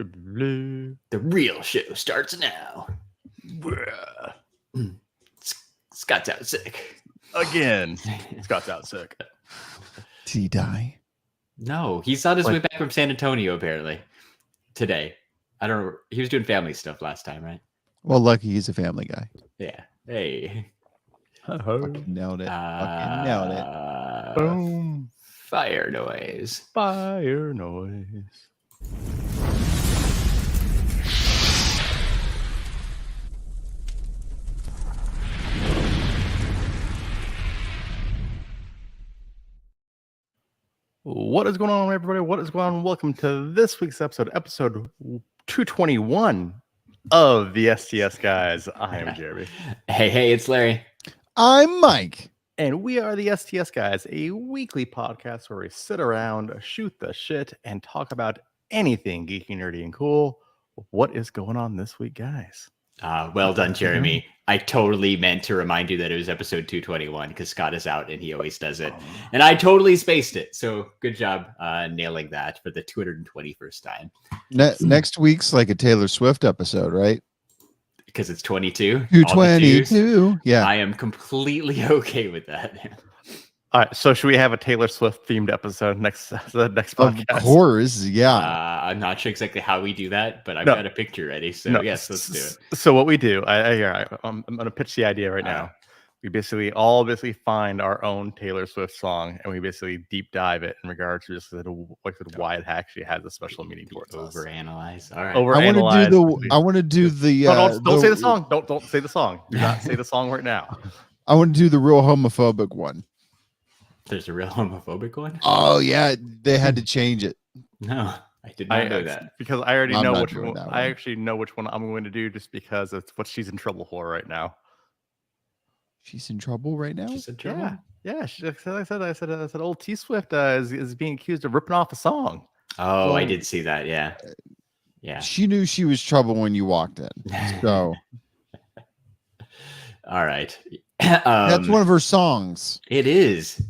The real show starts now. Scott's out sick. Again. Scott's out sick. Did he die? No, he's on his way back from San Antonio, apparently. Today. I don't know. He was doing family stuff last time, right? Well, lucky he's a family guy. Yeah. Hey. Fucking nailed it. Fucking nailed it. Boom. Fire noise. Fire noise. What is going on, everybody? What is going on? Welcome to this week's episode 221 of the STS Guys. I am Jeremy. Hey, it's Larry. I'm Mike. And we are the STS Guys, a weekly podcast where we sit around, shoot the shit, and talk about anything geeky, nerdy, and cool. What is going on this week, guys? Well done, Jeremy. I totally meant to remind you that it was episode 221 because Scott is out and he always does it. And I totally spaced it. So good job nailing that for the 221st time. Next week's like a Taylor Swift episode, right? Because it's 22. 222. Yeah. I am completely okay with that. All right, so should we have a Taylor Swift themed episode next podcast? Of course, yeah. I'm not sure exactly how we do that, but I've got a picture ready. So yes, let's do it. So what we do, I'm going to pitch the idea right now. We basically find our own Taylor Swift song, and we basically deep dive it in regards to just why it actually has a special meaning towards us. Overanalyze. All right. I want to do the. Don't say the song. Don't say the song. Do not say the song right now. I want to do the real homophobic one. There's a real homophobic one? Oh, yeah. They had to change it. No, I did not know that. Because I already know which one. I actually know which one I'm going to do just because it's what she's in trouble for right now. She's in trouble right now? She's in trouble? Yeah. I said old T Swift is being accused of ripping off a song. Oh, well, I did see that. Yeah. Yeah. She knew she was trouble when you walked in. So. All right. That's one of her songs. It is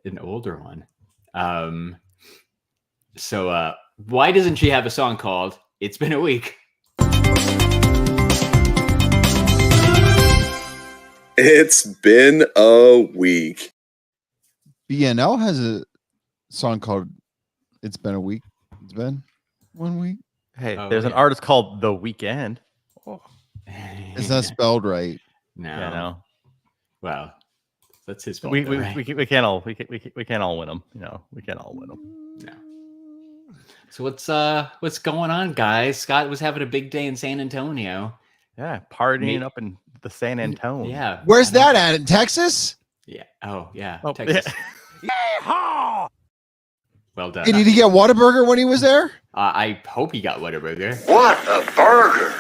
an older one. So why doesn't she have a song called It's Been a Week? It's been a week. BNL has a song called It's Been a Week. It's been 1 week. Hey, there's an artist called The Weeknd. Oh. It's not spelled right. No. Yeah, no. Well, that's his fault. We can't all win them. You know, we can't all win them. No. So what's going on, guys? Scott was having a big day in San Antonio. Yeah, partying up in the San Antonio. Yeah. Where's that at? In Texas? Yeah. Oh, yeah. Oh, Texas. Yeah. Well done. Did he get Whataburger when he was there? I hope he got Whataburger. What a burger!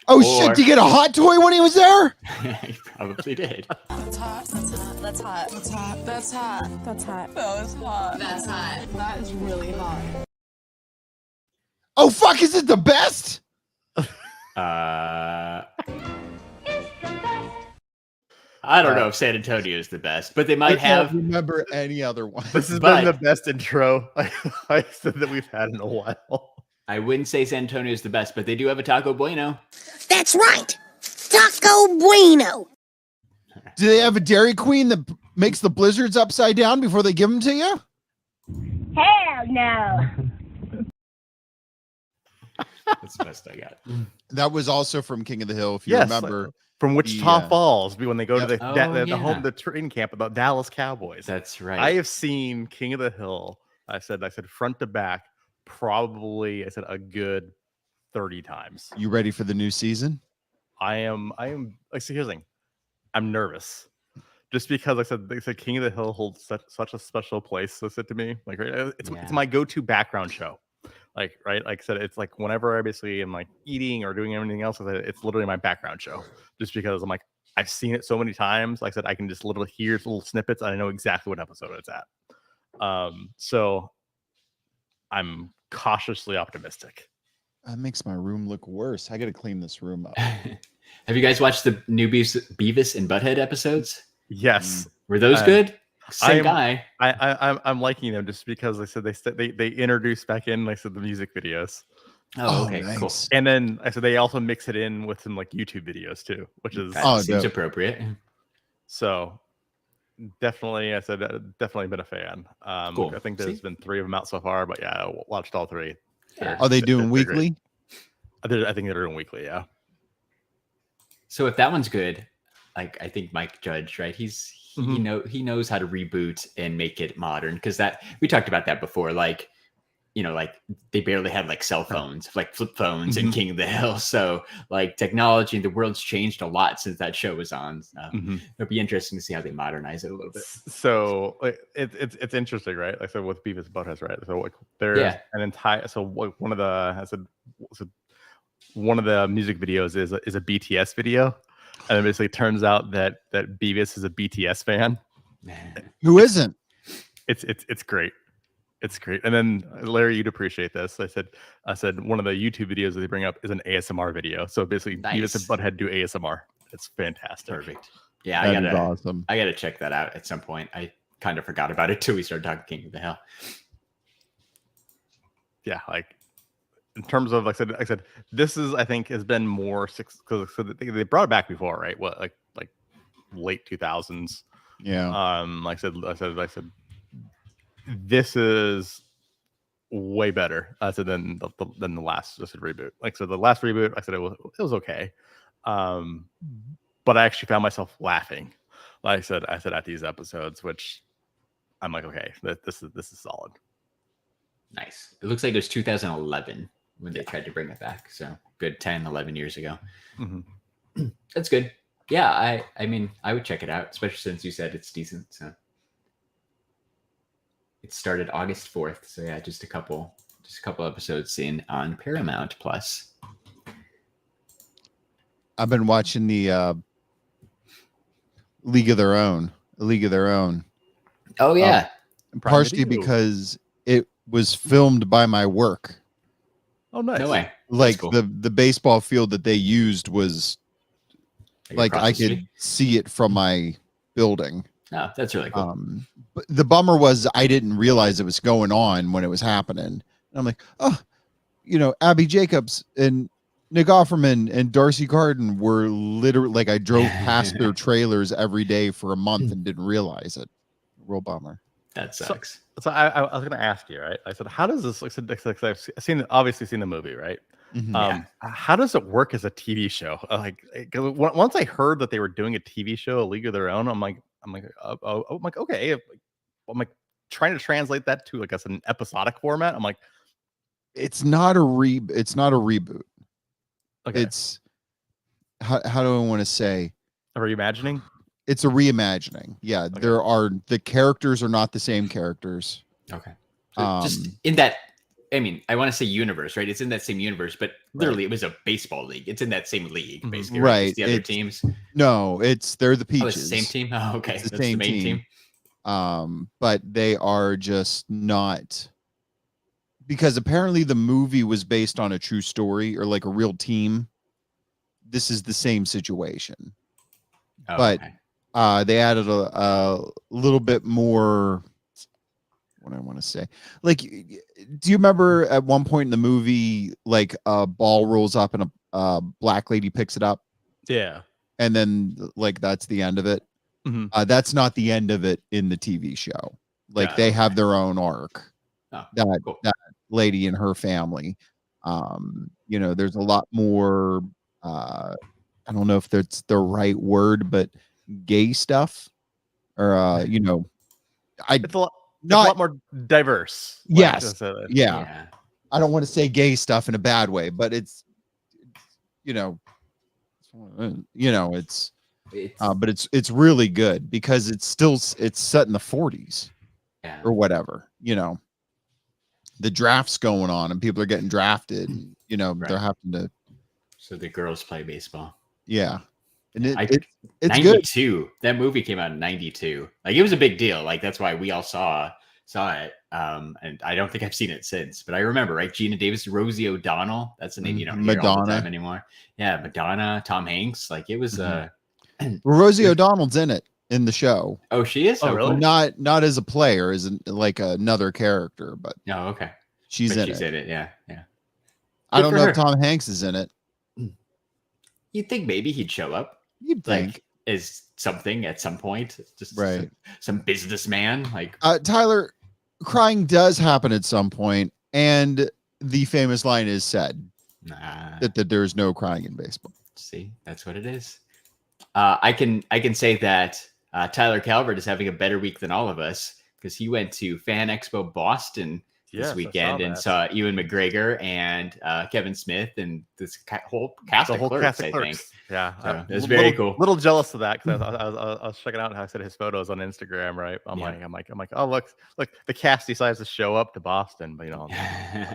Oh, shit. Did he get a hot toy when he was there? He probably did. That's hot. That's hot. That's hot. That's hot. That's hot. That's hot. That was hot. That's hot. That is really hot. Oh, fuck. Is it the best? I don't know if San Antonio is the best, but they might have. I can't remember any other one. This has been the best intro I said that we've had in a while. I wouldn't say San Antonio is the best, but they do have a Taco Bueno. That's right. Taco Bueno. Do they have a Dairy Queen that makes the blizzards upside down before they give them to you? Hell no. That's the best I got. That was also from King of the Hill, if you remember. From Wichita Falls, when they go to the training camp of the Dallas Cowboys. That's right. I have seen King of the Hill. I said front to back, probably a good 30 times. You ready for the new season? I am. Here's the thing. I'm nervous, just because they said King of the Hill holds such a special place. So said to me, it's my go-to background show. Like I said, it's like whenever I basically am like eating or doing anything else, it's literally my background show. Just because I'm like, I've seen it so many times. Like I said, I can just literally hear little snippets and I know exactly what episode it's at. So I'm cautiously optimistic. That makes my room look worse. I got to clean this room up. Have you guys watched the new Beavis and Butthead episodes? Yes. Were those good? Same guy. I'm liking them just because they introduced back in the music videos. Oh, okay, cool. Nice. And then they also mix it in with some YouTube videos too, which is That seems dope. appropriate. so definitely definitely been a fan. Cool. I think there's been 3 of them out so far, but yeah, I watched all 3. Are they doing They're weekly? I think they're doing weekly, yeah. So if that one's good, like I think Mike Judge, right? He knows how to reboot and make it modern, because that we talked about that before. Like, like they barely had like cell phones, like flip phones in King of the Hill. So like technology and the world's changed a lot since that show was on. It'll be interesting to see how they modernize it a little bit. So it's interesting, right? Like, so with Beavis and Butthead, right? So like there's an entire one of the music videos is a BTS video, and it basically turns out that Beavis is a BTS fan. Who isn't? It's great. It's great. And then Larry, you'd appreciate this. I said one of the YouTube videos that they bring up is an ASMR video. So basically, Beavis and Butthead do ASMR. It's fantastic. Perfect. Yeah, That is awesome. I gotta check that out at some point. I kind of forgot about it till we started talking King of the Hill. Yeah, like in terms of like I said, this is, I think, has been more because they brought it back before, right? What, like late 2000s. Yeah. Like I said, this is way better than the last reboot. Like, so the last reboot, I said it was okay, but I actually found myself laughing. Like I said at these episodes, which I'm like, okay, this is solid. Nice. It looks like it was 2011 when they tried to bring it back. So good 10, 11 years ago. That's good. Yeah, I mean, I would check it out, especially since you said it's decent. So it started August 4th. So yeah, just a couple episodes in on Paramount Plus. I've been watching the League of Their Own. Oh yeah. Partially because it was filmed by my work. Oh, nice. No way. Like cool. the baseball field that they used was like I could see it from my building. Oh, that's really cool. But the bummer was I didn't realize it was going on when it was happening. And I'm like, oh, Abby Jacobs and Nick Offerman and Darcy Carden were literally like, I drove past their trailers every day for a month and didn't realize it. Real bummer. That sucks. So I was going to ask you, right? I said, how does this? Like I've obviously seen the movie, right? How does it work as a TV show? Once I heard that they were doing a TV show, A League of Their Own, I'm like, okay. I'm like trying to translate that to, I guess, an episodic format. I'm like, it's not a reboot. Okay. It's how do I want to say? Are you imagining? It's a reimagining. Yeah, Okay. The characters are not the same characters. Okay. So just in that, I mean, I want to say universe, right? It's in that same universe, but literally it was a baseball league. It's in that same league, basically. Right. It's the other teams. No, they're the Peaches. Oh, it's the same team? Oh, okay. It's the That's same the main team. But they are just not, because apparently the movie was based on a true story or like a real team. This is the same situation. Oh, but okay. They added a little bit more. What I want to say, like, do you remember at one point in the movie, like a ball rolls up and a black lady picks it up? Yeah. And then like that's the end of it. That's not the end of it in the TV show. Like they have their own arc. Oh, cool. That lady and her family. There's a lot more. I don't know if that's the right word, but gay stuff, or it's a lot more diverse. Yes. Yeah. Yeah. I don't want to say gay stuff in a bad way, but it's but it's really good because it's set in the 40s or whatever. The draft's going on and people are getting drafted. Right. They're having to. So the girls play baseball. Yeah. And it's 92. good. That movie came out in 92. Like, it was a big deal. Like, that's why we all saw it. And I don't think I've seen it since, but I remember, right? Gina Davis, Rosie O'Donnell. That's the name you don't hear all the time anymore. Yeah, Madonna, Tom Hanks. Like, it was Rosie O'Donnell's in it. in the show. Oh, she is. Oh, really? Cool. Not as a player, as like another character, but Oh, okay. she's in in it. Yeah. I don't for know her. if Tom Hanks is in it. You'd think maybe he'd show up, You'd think. like as something at some point, just Right. some businessman. Like Tyler, crying does happen at some point, and the famous line is said that there's no crying in baseball. See, that's what it is. I can say that Tyler Calvert is having a better week than all of us because he went to Fan Expo Boston this weekend and saw Ewan McGregor and Kevin Smith and this whole cast of Clerks, I think. Yeah, so it was very cool. Little jealous of that because I was checking out how I said his photos on Instagram. Right, I'm like, oh look, the cast decides to show up to Boston, but I'm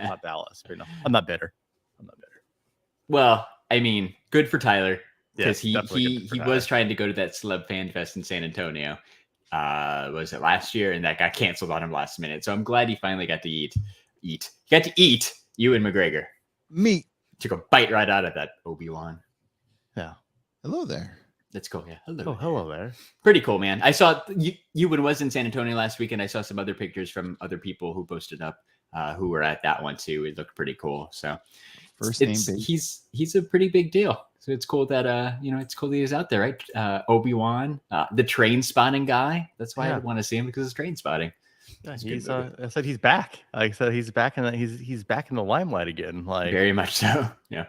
not Dallas. But I'm not bitter. Well, I mean, good for Tyler because he Tyler. was trying to go to that Celeb Fan Fest in San Antonio. Was it last year? And that got canceled on him last minute. So I'm glad he finally got to eat. He got to eat Ewan McGregor. Meat. Took a bite right out of that Obi-Wan. Yeah. Hello there. That's cool. Yeah. Hello. Oh, hello there. Pretty cool, man. I saw Ewan was in San Antonio last week, and I saw some other pictures from other people who posted up who were at that one too. It looked pretty cool. So first name big. He's a pretty big deal. So it's cool that it's cool that he's out there, right? Obi-Wan, the train spotting guy. That's why I want to see him because it's train spotting. Yeah, I said he's back. I said he's back and he's back in the limelight again. Like very much so. Yeah.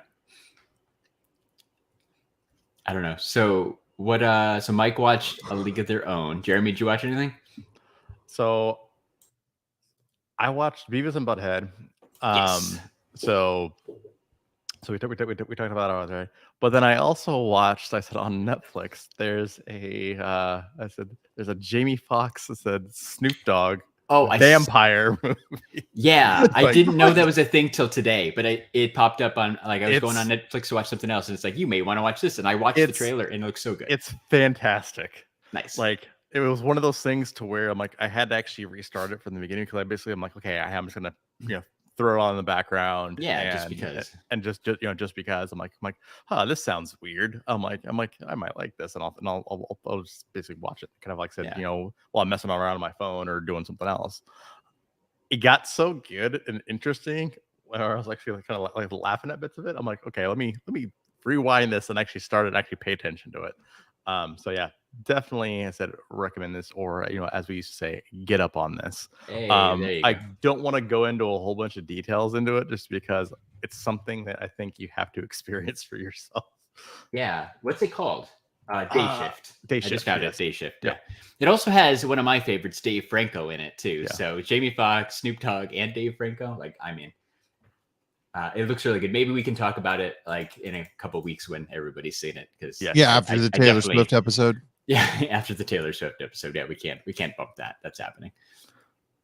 I don't know. So what? So Mike watched A League of Their Own. Jeremy, did you watch anything? So I watched Beavis and Butthead. Yes. So we talked about it already, but then I also watched. I said on Netflix, there's a Jamie Foxx. I said Snoop Dogg. Oh, vampire movie. Yeah, I didn't know that was a thing till today, but it popped up on I was going on Netflix to watch something else, and it's like you may want to watch this, and I watched the trailer, and it looks so good. It's fantastic. Nice. Like it was one of those things to where I'm like I had to actually restart it from the beginning because I'm like okay, I'm just gonna throw it on in the background. Yeah, just because. And just because I'm like, this sounds weird. I'm like, I might like this, and I'll just basically watch it. Kind of like said, while I'm messing around on my phone or doing something else. It got so good and interesting where I was actually kind of like laughing at bits of it. I'm like, okay, let me rewind this and actually start it and actually pay attention to it. So yeah, definitely I said recommend this, or as we used to say, get up on this. Hey, I don't want to go into a whole bunch of details into it just because it's something that I think you have to experience for yourself. Yeah. What's it called? Day Shift. Day Shift. I just found it. Day Shift. Yeah. It also has one of my favorites, Dave Franco, in it too. Yeah. So Jamie Foxx, Snoop Dogg, and Dave Franco. Like, I mean, it looks really good. Maybe we can talk about it like in a couple of weeks when everybody's seen it. Because after the Taylor Swift episode. Yeah, after the Taylor Swift episode. Yeah, we can't bump that. That's happening.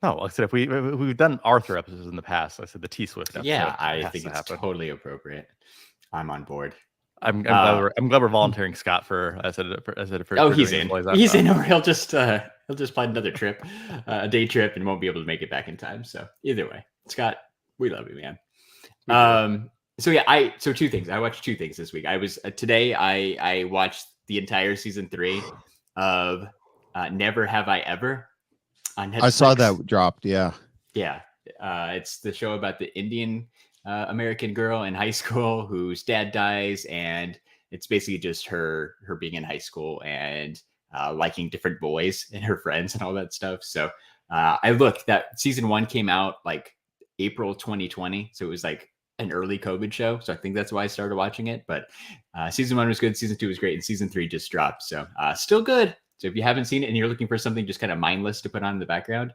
No, like I said, if we've done Arthur episodes in the past, I said the T Swift episode. Yeah, I think it's totally appropriate. I'm on board. I'm glad we're volunteering Scott for he's in. He's in, or he'll just plan another trip, a day trip, and won't be able to make it back in time. So either way, Scott, we love you, man. So two things. I watched two things this week. Today I watched the entire season 3 of Never Have I Ever on Netflix. I saw that dropped. Yeah. It's the show about the Indian American girl in high school whose dad dies, and it's basically just her being in high school and liking different boys and her friends and all that stuff. So I looked, that season 1 came out like April 2020, so it was like an early COVID show. So I think that's why I started watching it. But season 1 was good, season 2 was great, and season 3 just dropped. So still good. So if you haven't seen it and you're looking for something just kind of mindless to put on in the background,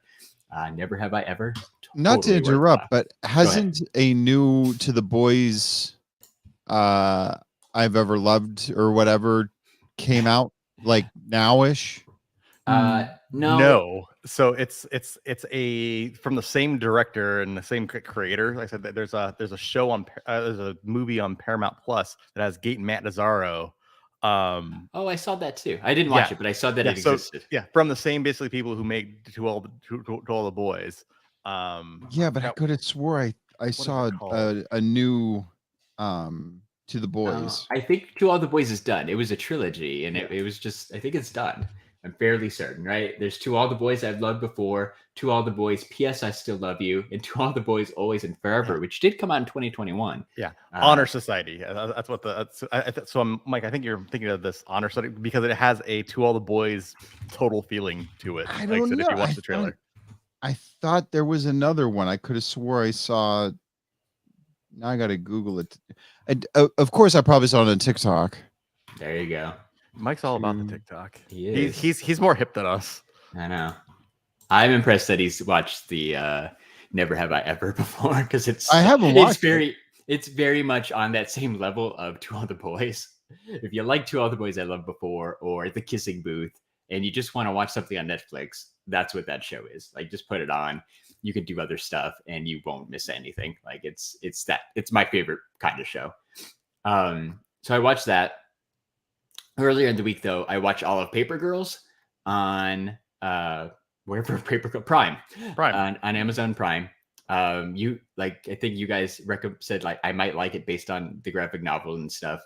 Never Have I Ever. Not to interrupt, but hasn't a new To the Boys I've Ever Loved or whatever came out like nowish? No. So it's a from the same director and the same creator. Like I said, there's a show on there's a movie on Paramount Plus that has Gate and Matt Nazzaro. I saw that too. I didn't watch it, but I saw that it existed. So, from the same basically people who made To All the Boys. But I could have swore I saw a new To the Boys. I think To All the Boys is done. It was a trilogy, and it was just, I think it's done. I'm fairly certain, right? There's To All the Boys I've Loved Before, To All the Boys, P.S. I Still Love You, and To All the Boys Always and Forever, which did come out in 2021. Yeah, Honor Society. That's what so I'm Mike. I think you're thinking of this Honor Society because it has a To All the Boys total feeling to it. I don't know. If you watch the trailer, I thought there was another one. I could have swore I saw. Now I got to Google it. Of course, I probably saw it on TikTok. There you go. Mike's all about the TikTok. He is. He's more hip than us. I know. I'm impressed that he's watched the Never Have I Ever before because I haven't watched it. It's very much on that same level of To All the Boys. If you like To All the Boys I Loved Before or The Kissing Booth and you just want to watch something on Netflix, that's what that show is. Like, just put it on. You can do other stuff and you won't miss anything. Like, it's my favorite kind of show. So I watched that. Earlier in the week, though, I watched all of Paper Girls on wherever Prime on Amazon Prime. I think you guys said like I might like it based on the graphic novel and stuff.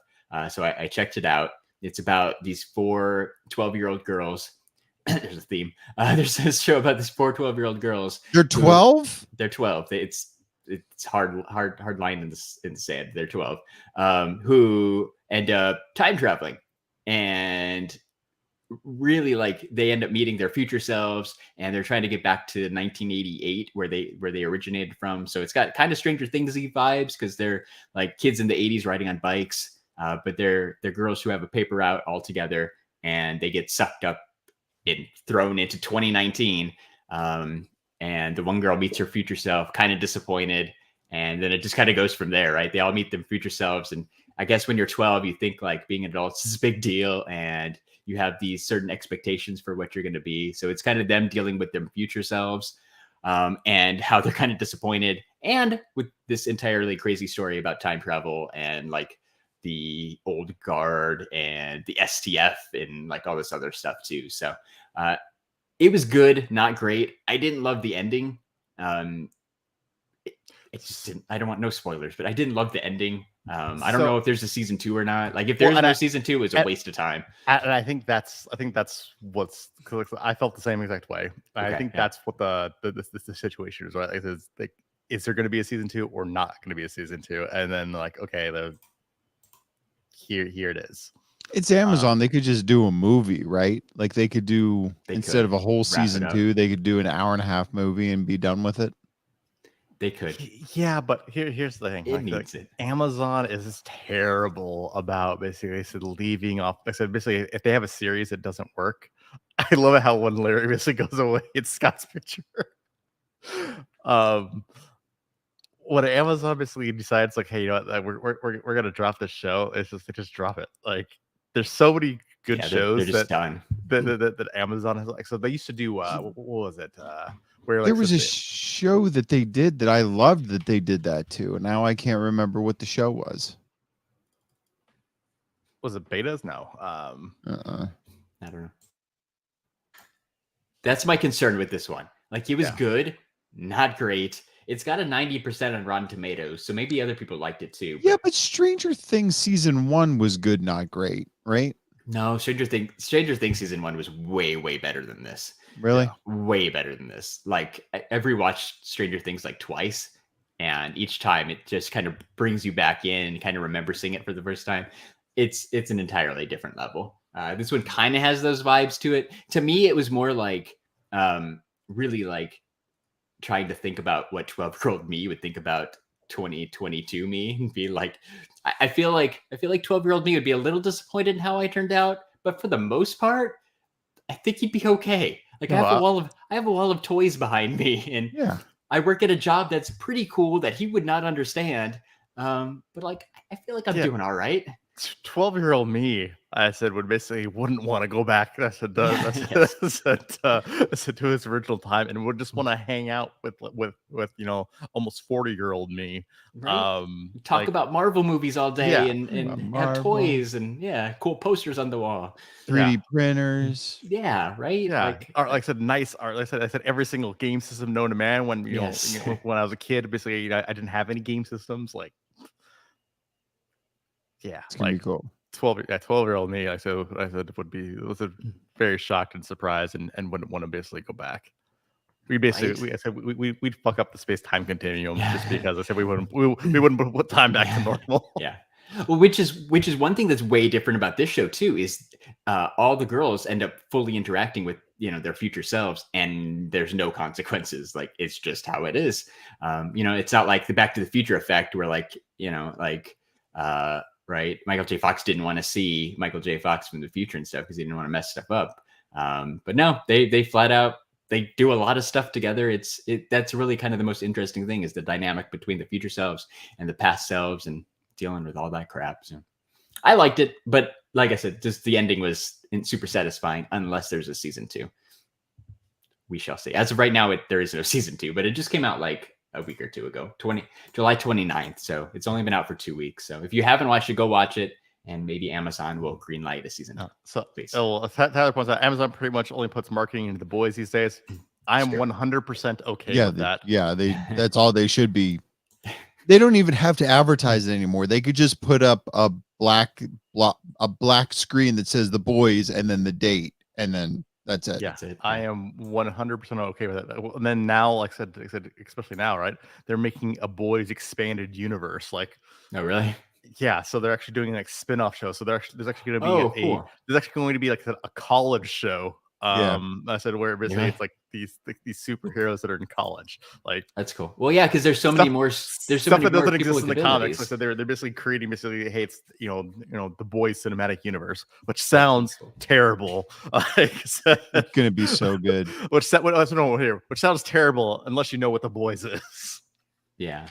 So I checked it out. It's about these 4 12-year-old girls. There's a theme. There's this show about these 4 12-year-old girls. They're 12. They're 12. It's hard line in the sand. They're 12. Who end up time traveling. And really, like, they end up meeting their future selves and they're trying to get back to 1988 where they originated from. So it's got kind of Stranger Things-y vibes because they're like kids in the 80s riding on bikes, but they're girls who have a paper route all together and they get sucked up and thrown into 2019. And the one girl meets her future self, kind of disappointed, and then it just kind of goes from there, right? They all meet their future selves, and I guess when you're 12, you think like being adults is a big deal and you have these certain expectations for what you're going to be. So it's kind of them dealing with their future selves and how they're kind of disappointed. And with this entirely crazy story about time travel and like the old guard and the STF and like all this other stuff too. So it was good, not great. I didn't love the ending. It just didn't, I don't want no spoilers, but I didn't love the ending. I don't know if there's a season 2 or not. Like if there's no season 2, it's a waste of time. And I think that's what's. I felt the same exact way. I think that's what the situation is, right? Like, is there going to be a season 2 or not going to be a season 2? And then like, okay, here it is. It's Amazon. They could just do a movie, right? Like they could do instead of a whole season 2, they could do an hour-and-a-half movie and be done with it. They could. Yeah, but here's the thing. It needs it. Amazon is just terrible about basically leaving off. I said basically if they have a series that doesn't work, I love it how when Larry basically goes away, it's Scott's picture. When Amazon basically decides like, hey, you know what, we're gonna drop this show, it's just they just drop it. Like there's so many good shows they're just done. That Amazon has. Like, so they used to do what was it? Where, like, there was a show that they did that I loved that they did that too. And now I can't remember what the show was. Was it Betas? No. I don't know. That's my concern with this one. Like, it was good, not great. It's got a 90% on Rotten Tomatoes, so maybe other people liked it too. Yeah, but Stranger Things season 1 was good, not great, right? No, Stranger Things season 1 was way, way better than this. Really? Yeah, way better than this. Like, I've rewatched Stranger Things like twice, and each time it just kind of brings you back in and kind of remember seeing it for the first time. It's an entirely different level. This one kind of has those vibes to it. To me, it was more like really like trying to think about what 12-year-old me would think about 2022 me and be like, I feel like 12-year-old me would be a little disappointed in how I turned out, but for the most part, I think he'd be okay. Like, I have a wall of toys behind me, and I work at a job that's pretty cool that he would not understand. But like, I feel like I'm doing all right. 12-year-old me, I said, wouldn't want to go back. I said to his original time, and would just want to hang out with almost 40-year-old me. Right? Talk about Marvel movies all day and have toys and cool posters on the wall, 3D printers. Yeah, right. Yeah, like I said, nice art. Like I said every single game system known to man. When when I was a kid, basically, I didn't have any game systems. Like, yeah, it's gonna be cool. 12-year-old me, I said would be very shocked and surprised and wouldn't want to basically go back. We basically we'd fuck up the space-time continuum just because I said we wouldn't put time back to normal. Yeah. Well, which is one thing that's way different about this show too, is all the girls end up fully interacting with, their future selves, and there's no consequences. Like, it's just how it is. It's not like the Back to the Future effect where right, Michael J. Fox didn't want to see Michael J. Fox from the future and stuff because he didn't want to mess stuff up. But no, they flat out, they do a lot of stuff together. That's really kind of the most interesting thing, is the dynamic between the future selves and the past selves and dealing with all that crap. So I liked it, but like I said, just the ending was super satisfying, unless there's a season 2. We shall see. As of right now, there is no season 2, but it just came out like a week or two ago, July 29th. So it's only been out for 2 weeks. So if you haven't watched it, go watch it, and maybe Amazon will greenlight a season 2. So, please. Tyler points out, Amazon pretty much only puts marketing into The Boys these days. I am 100% okay with that. Yeah, that's all they should be. They don't even have to advertise it anymore. They could just put up a black screen that says The Boys and then the date, and then that's it. Yeah, that's it. I am 100% okay with that. And then now, like I said, especially now, right? They're making a Boys expanded universe. Like, Oh, really? yeah, so they're actually doing like spin-off shows. So there's actually going to be cool. there's actually going to be like a college show. Yeah. I said where basically it's like these superheroes that are in college. Like, That's cool. Well, yeah, because there's so many more. There's so stuff many that more doesn't people exist in with the comics. abilities. Like, so they're basically creating hey, it's the Boys cinematic universe, which sounds terrible. Like, It's gonna be so good. which sounds terrible unless you know what The Boys is. Yeah.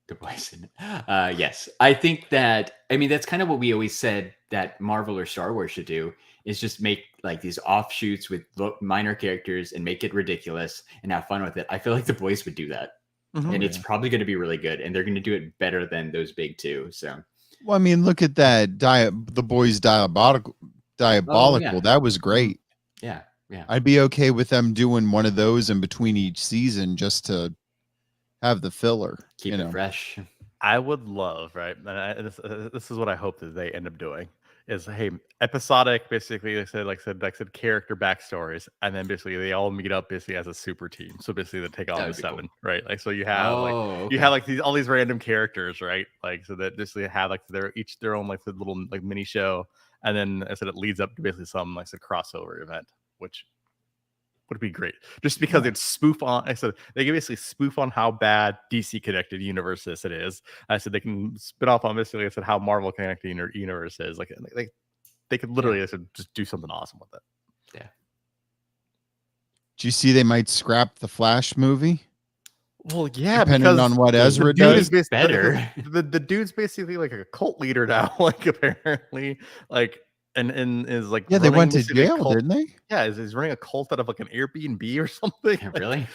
The Boys. Yes. I think that's kind of what we always said that Marvel or Star Wars should do, is just make like these offshoots with minor characters and make it ridiculous and have fun with it. I feel like The Boys would do that. And it's probably going to be really good, and they're going to do it better than those big two. So, Well, I mean, look at that. The Boys Diabolical. That was great. yeah. I'd be okay with them doing one of those in between each season just to have the filler. Keep it fresh. I would love, right? And this is what I hope that they end up doing is, hey, episodic, basically, like I said, character backstories, and then basically they all meet up basically as a super team. So basically they take on the 7, cool. Right? Like, so you have you have like all these random characters, right? Like, so that basically have like their own like little like mini show, and then I said it leads up to basically some like a crossover event, which would be great, just because it's spoof on. I said they can basically spoof on how bad DC connected universe it is. I said they can spin off on basically, I said, how Marvel connected universe is. Like they could literally, I said, just do something awesome with it. Yeah. Do you see they might scrap the Flash movie? Well, yeah, depending on what Ezra does. Better. The dude's basically like a cult leader now. Like, apparently, like. And is like, yeah, they went to jail, didn't they? Yeah, he's running a cult out of like an Airbnb or something. Yeah, really?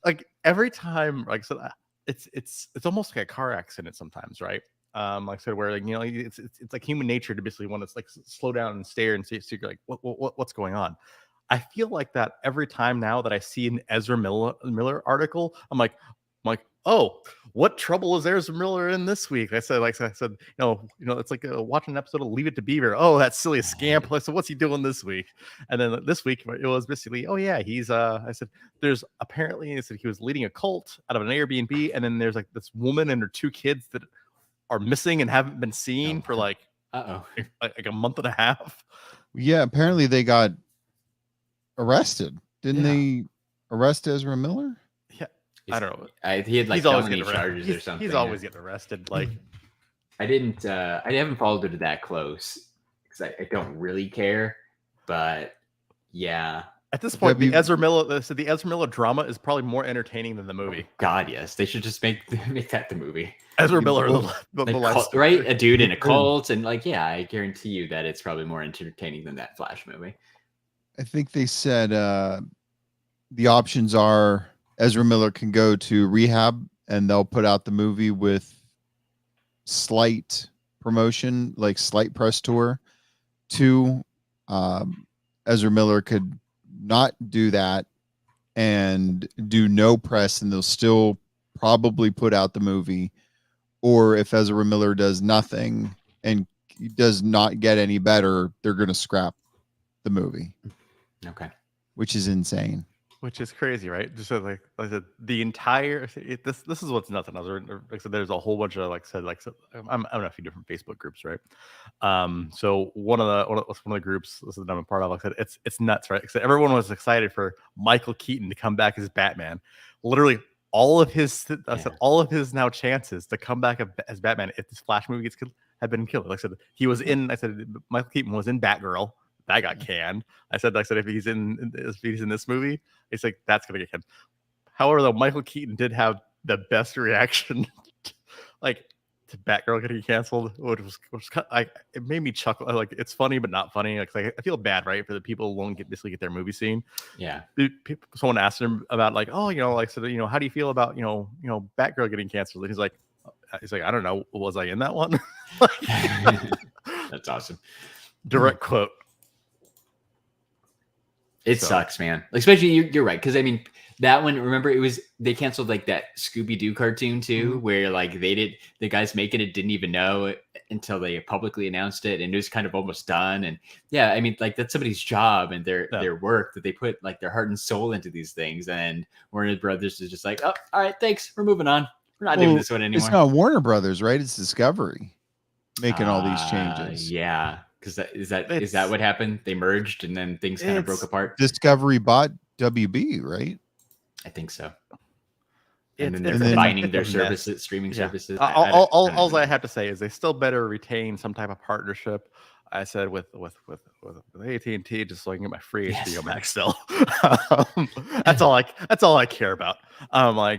Like every time, like, so it's almost like a car accident sometimes, right? Like I said, where like it's like human nature to basically want to like slow down and stare and see you're like, what's going on? I feel like that every time now that I see an Ezra Miller article, I'm like, oh, what trouble is Ezra Miller in this week? I said, it's like watching an episode of Leave It to Beaver. Oh, that silly scamp. I said, what's he doing this week? And then this week it was basically, oh yeah, he's I said, there's apparently, I said, he was leading a cult out of an Airbnb, and then there's like this woman and her 2 kids that are missing and haven't been seen for like a month and a half. Yeah, apparently they got arrested. Didn't they arrest Ezra Miller? I don't know. He had like felony charges or something. He's always getting arrested. Like, I haven't followed it that close because I don't really care. But yeah, at this point, the Ezra Miller drama is probably more entertaining than the movie. God, yes, they should just make that the movie. Ezra Miller, the cult, right? A dude in a cult, and like, yeah, I guarantee you that it's probably more entertaining than that Flash movie. I think they said the options are Ezra Miller can go to rehab and they'll put out the movie with slight promotion, like slight press tour. 2, Ezra Miller could not do that and do no press, and they'll still probably put out the movie. Or if Ezra Miller does nothing and does not get any better, they're going to scrap the movie, Okay. which is insane. Which is crazy, right? Just so, like I said, the entire this is what's nuts. And like I said, there's a whole bunch of I'm in a few different Facebook groups, right? So one of the groups this is that I'm a part of. Like I said, it's nuts, right? So everyone was excited for Michael Keaton to come back as Batman. Literally all of his now chances to come back as Batman if this Flash movie gets killed have been killed. Like I said, Michael Keaton was in Batgirl. That got canned. I said if he's in this movie, it's like that's gonna get canned. However, though, Michael Keaton did have the best reaction, like to Batgirl getting canceled, which was it made me chuckle. Like it's funny but not funny. Like I feel bad, right, for the people who won't get their movie seen. Yeah. Someone asked him about like, oh, how do you feel about Batgirl getting canceled? And he's like, I don't know, was I in that one? That's awesome. Direct quote. It sucks, man. Like, especially you're right, because I mean that one. Remember, they canceled like that Scooby-Doo cartoon too, where like the guys making it didn't even know it until they publicly announced it, and it was kind of almost done. And yeah, I mean, like that's somebody's job and their work that they put like their heart and soul into these things. And Warner Brothers is just like, oh, all right, thanks, we're moving on. We're not doing this one anymore. It's not Warner Brothers, right? It's Discovery making all these changes. Yeah. Because is that what happened? They merged and then things kind of broke apart. Discovery bought WB, right? I think so. And then they're combining their services, streaming services. All I have to say is they still better retain some type of partnership. I said with AT&T, just so I can get my free HBO Max still. That's all I care about.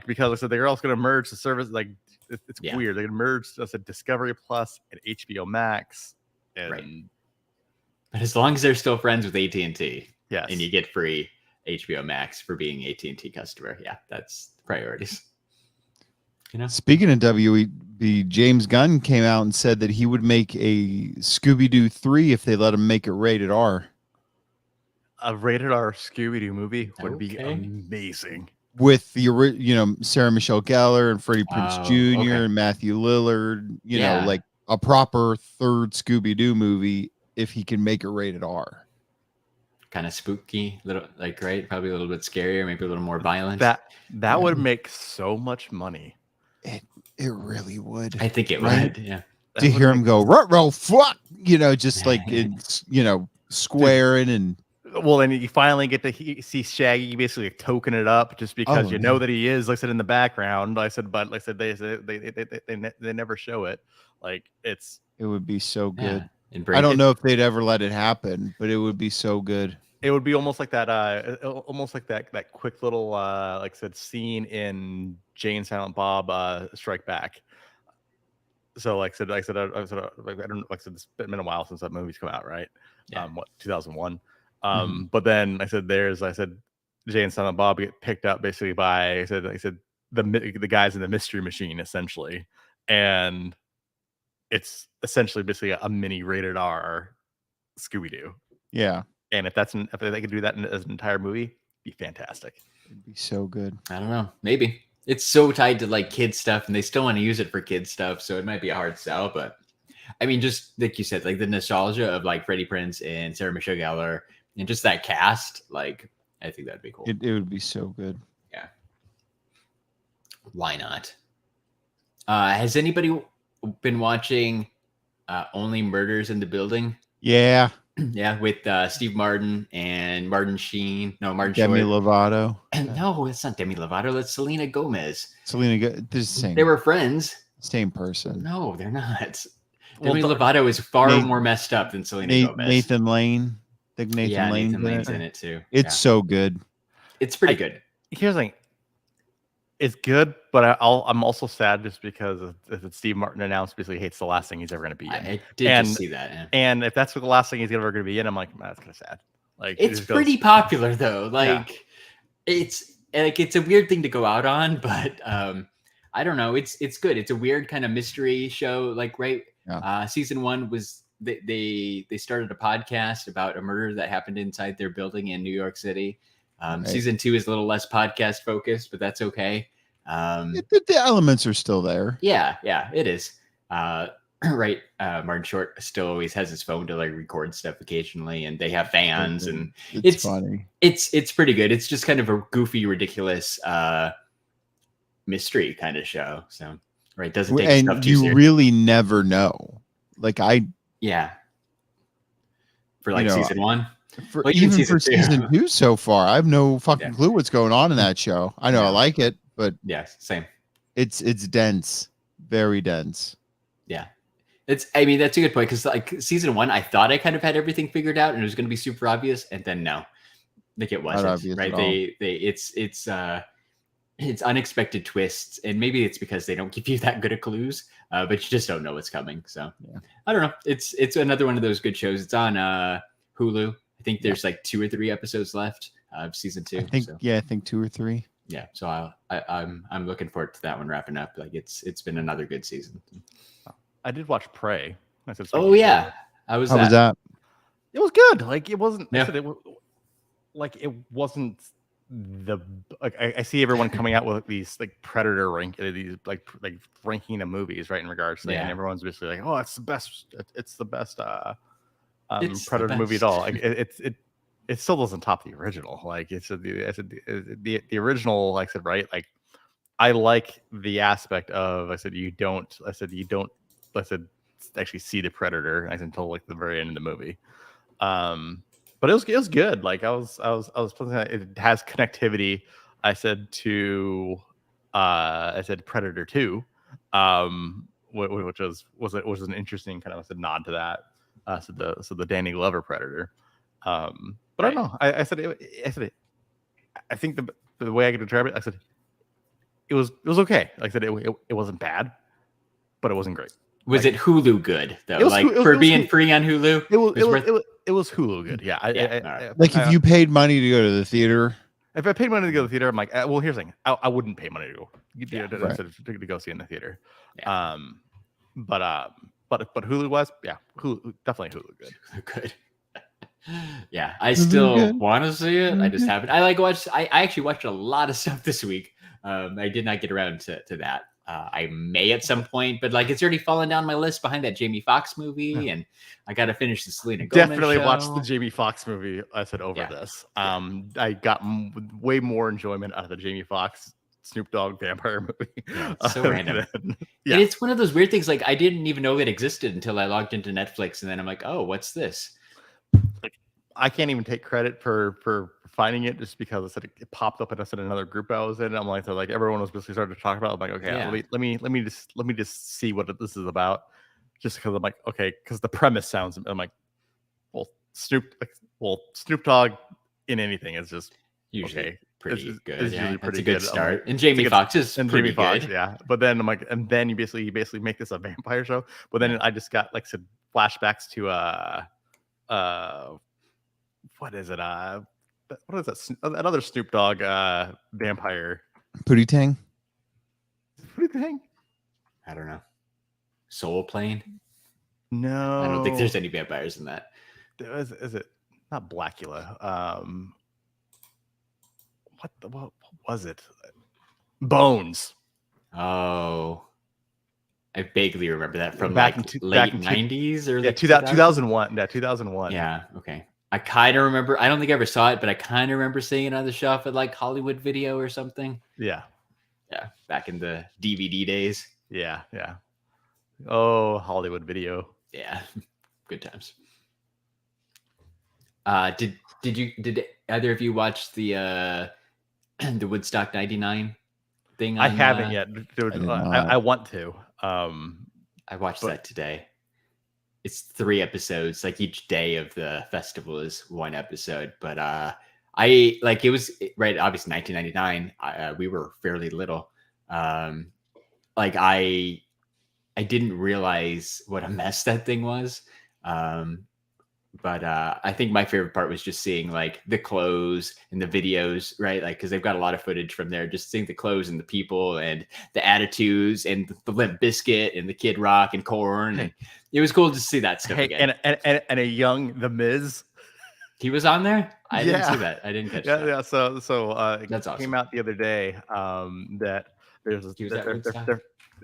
Because I said they're also going to merge the service. Like it's weird. They're going to merge. I said Discovery Plus and HBO Max. Right. But as long as they're still friends with AT&T, yes, and you get free HBO Max for being AT&T customer, that's the priorities. Speaking of WB, James Gunn came out and said that he would make a Scooby-Doo 3 if they let him make it rated R. A rated R Scooby-Doo movie would be amazing. With the Sarah Michelle Gellar and Freddie Prinze Jr. and Matthew Lillard, like a proper third Scooby-Doo movie if he can make it rated R. Kind of spooky, little right? Probably a little bit scarier, maybe a little more violent. That would make so much money. It really would. I think it would. Yeah. To hear him go, ruh-roh, fuck, just like it's squaring and. Well, and you finally get to see Shaggy basically token it up just because know that he is, like I said, in the background. They never show it. It would be so good. Yeah. I don't know if they'd ever let it happen, but it would be so good. It would be almost like that, that quick little, like I said, scene in Jay and Silent Bob Strike Back. So, I said, I don't know, it's been a while since that movie's come out, right? Yeah. 2001. But then I said, Jay and Silent Bob get picked up basically by, I said the guys in the Mystery Machine essentially, and it's essentially basically a mini rated R Scooby-Doo. Yeah. And if they could do that as an entire movie, it'd be fantastic. It'd be so good. I don't know. Maybe it's so tied to like kids stuff, and they still want to use it for kids stuff, so it might be a hard sell. But I mean, just like you said, like the nostalgia of like Freddie Prinze and Sarah Michelle Gellar and just that cast, like I think that'd be cool. It would be so good. Yeah. Why not? Has anybody been watching Only Murders in the Building? Yeah. Yeah, with Steve Martin and Martin Sheen. No, Martin Demi Short. Lovato. No, it's not Demi Lovato. That's Selena Gomez. They're the same. They were friends. Same person. No, they're not. Demi Lovato is far more messed up than Selena Gomez. Nathan Lane. I think Nathan Lane's in it too. It's so good. It's pretty good. Here's the thing. It's good, but I'm also sad just because Steve Martin announced basically hates the last thing he's ever going to be in. I did just see that. Yeah. And if that's the last thing he's ever going to be in, I'm like, man, that's kind of sad. Like it's pretty popular though. Like it's a weird thing to go out on, but I don't know. It's good. It's a weird kind of mystery show. Like season 1 was they started a podcast about a murder that happened inside their building in New York City. Season 2 is a little less podcast focused, but that's okay. The elements are still there. Yeah, it is. right? Martin Short still always has his phone to like record stuff occasionally, and they have fans, and it's funny. It's pretty good. It's just kind of a goofy, ridiculous mystery kind of show. So right, doesn't take stuff And too you serious. really never know. Like Yeah. For like You know, season 1. for Well, even even for season two. season 2 so far, I have no fucking Yeah. clue what's going on in that show. I know I Yeah. like it, but Yeah, same. it's dense, very dense. Yeah. I mean, that's a good point, because like season 1, I thought I kind of had everything figured out and it was going to be super obvious, and then no, like it wasn't. obvious Right? at all. It's unexpected twists, and maybe it's because they don't give you that good of clues, but you just don't know what's coming. So Yeah. I don't know. It's another one of those good shows. It's on Hulu. I think there's like 2 or 3 episodes left of season 2. I think so. I think 2 or 3. Yeah, so I'm looking forward to that one wrapping up. Like it's been another good season. I did watch Prey. I said, Oh yeah, how was How was that? that? it was good. Like it wasn't. Yeah. I said it wasn't the. Like I see everyone coming out with these like Predator these like ranking the movies, right, in regards to that, and Yeah. everyone's basically like, oh, it's the best. It's the best. It's the Predator movie at best. all. Like it still doesn't top the original. Like the original, like I said, right? Like I like the aspect of you don't actually see the Predator until like the very end of the movie. But it was good. Like I was pleasant. It has connectivity. I said Predator 2, which was an interesting kind of nod to that. So the Danny Glover Predator. But I don't know. I think the way I could describe it, I said it was okay. Like I said, it wasn't bad, but it wasn't great. Was it Hulu good though? It was Like Hulu- it for was being Hulu- free on Hulu? It was Hulu good. Yeah. Yeah, all right. Like if you paid money to go to the theater, if I paid money to go to the theater, I'm like, well, here's the thing. I wouldn't pay money to go right. to go see in the theater. Yeah. But Hulu was, yeah, Hulu, definitely Hulu good. Good. Yeah, I still good. want to see it. I just good. haven't. I actually watched a lot of stuff this week. I did not get around to that. I may at some point, but like it's already fallen down my list behind that Jamie Foxx movie, and I got to finish the Selena Gomez Definitely show. watched the Jamie Foxx movie. I said over Yeah. this. I got way more enjoyment out of the Jamie Foxx Snoop Dogg vampire movie. Yeah, it's so random. Yeah. And it's one of those weird things. Like I didn't even know it existed until I logged into Netflix, and then I'm like, oh, what's this? I can't even take credit for finding it just because I said it popped up in another group I was in. I'm like, so like everyone was basically starting to talk about it. I'm like, okay, Yeah. let me just see what this is about. Just because I'm like, okay, because the premise sounds. I'm like, well, Snoop Dogg in anything is just Usually okay. pretty It's good. usually Yeah, that's pretty a good good. I'm start. like, And Jamie it's- Foxx is and pretty Jamie Foxx, good. yeah. But then I'm like, and then you basically make this a vampire show. But then I just got like some flashbacks to what is it? What is that? Another Snoop Dogg vampire. Pootie Tang. What do you think? I don't know. Soul Plane. No, I don't think there's any vampires in that. Is it not Blackula? What was it? Bones. Oh, I vaguely remember that from Back like in two- late back in two- 90s or Yeah, like 2001. Yeah, 2001. Yeah, okay. I kind of remember. I don't think I ever saw it, but I kind of remember seeing it on the shelf at like Hollywood Video or something. Yeah. Yeah, back in the DVD days. Yeah. Oh, Hollywood Video. Yeah, good times. Did either of you watch the the Woodstock '99 thing? I on, haven't yet. Dude, I did I not. want to. I watched But- that today. It's 3 episodes. Like each day of the festival is 1 episode. But I like it was right. Obviously, 1999. We were fairly little. Like I didn't realize what a mess that thing was. But I think my favorite part was just seeing like the clothes and the videos, right? Like, because they've got a lot of footage from there, just seeing the clothes and the people and the attitudes and the Limp Bizkit and the Kid Rock and Korn. And it was cool to see that stuff Hey, again. and a young The Miz. He was on there? I didn't Yeah. see that. I didn't catch Yeah, that. yeah. So That's it awesome. came out the other day that there's He was at they're- Woodstock?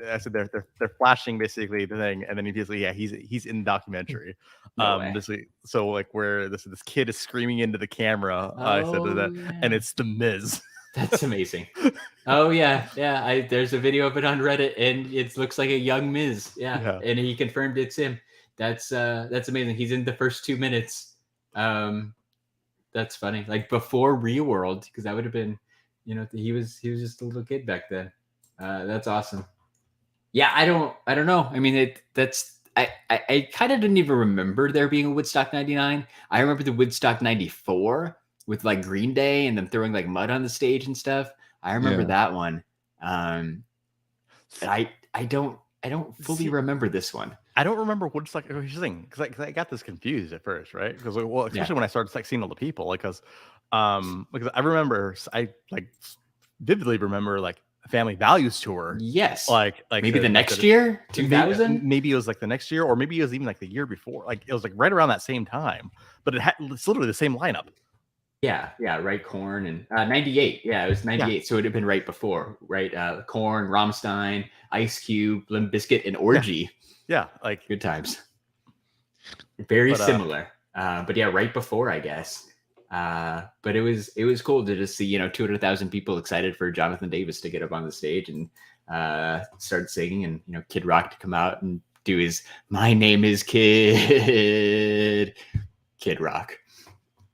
I said they're flashing basically the thing, and then he's in the documentary. So like where this kid is screaming into the camera. I said that, and it's the Miz. That's amazing. Oh yeah. There's a video of it on Reddit, and it looks like a young Miz. Yeah. And he confirmed it's him. That's amazing. He's in the first 2 minutes. That's funny. Like before Real World, because that would have been, he was just a little kid back then. That's awesome. Yeah, I don't know. I mean, I kind of didn't even remember there being a Woodstock 99. I remember the Woodstock 94 with like Green Day and them throwing like mud on the stage and stuff. I remember that one. I don't fully remember this one. I don't remember Woodstock. Here's the thing, because I got this confused at first, right? Because especially when I started like seeing all the people, because I remember, I like vividly remember like Family Values tour. Yes. Like maybe the next year, 2000. Maybe it was like the next year, or maybe it was even like the year before. Like it was like right around that same time, but it's literally the same lineup. Yeah, right. Korn and 98. Yeah, it was 98. Yeah. So it would have been right before, right? Korn, Rammstein, Ice Cube, Limp Bizkit, and Orgy. Yeah, like good times. Very similar. But yeah, right before, I guess. But it was cool to just see 200,000 people excited for Jonathan Davis to get up on the stage and start singing, and Kid Rock to come out and do his "My name is Kid Rock."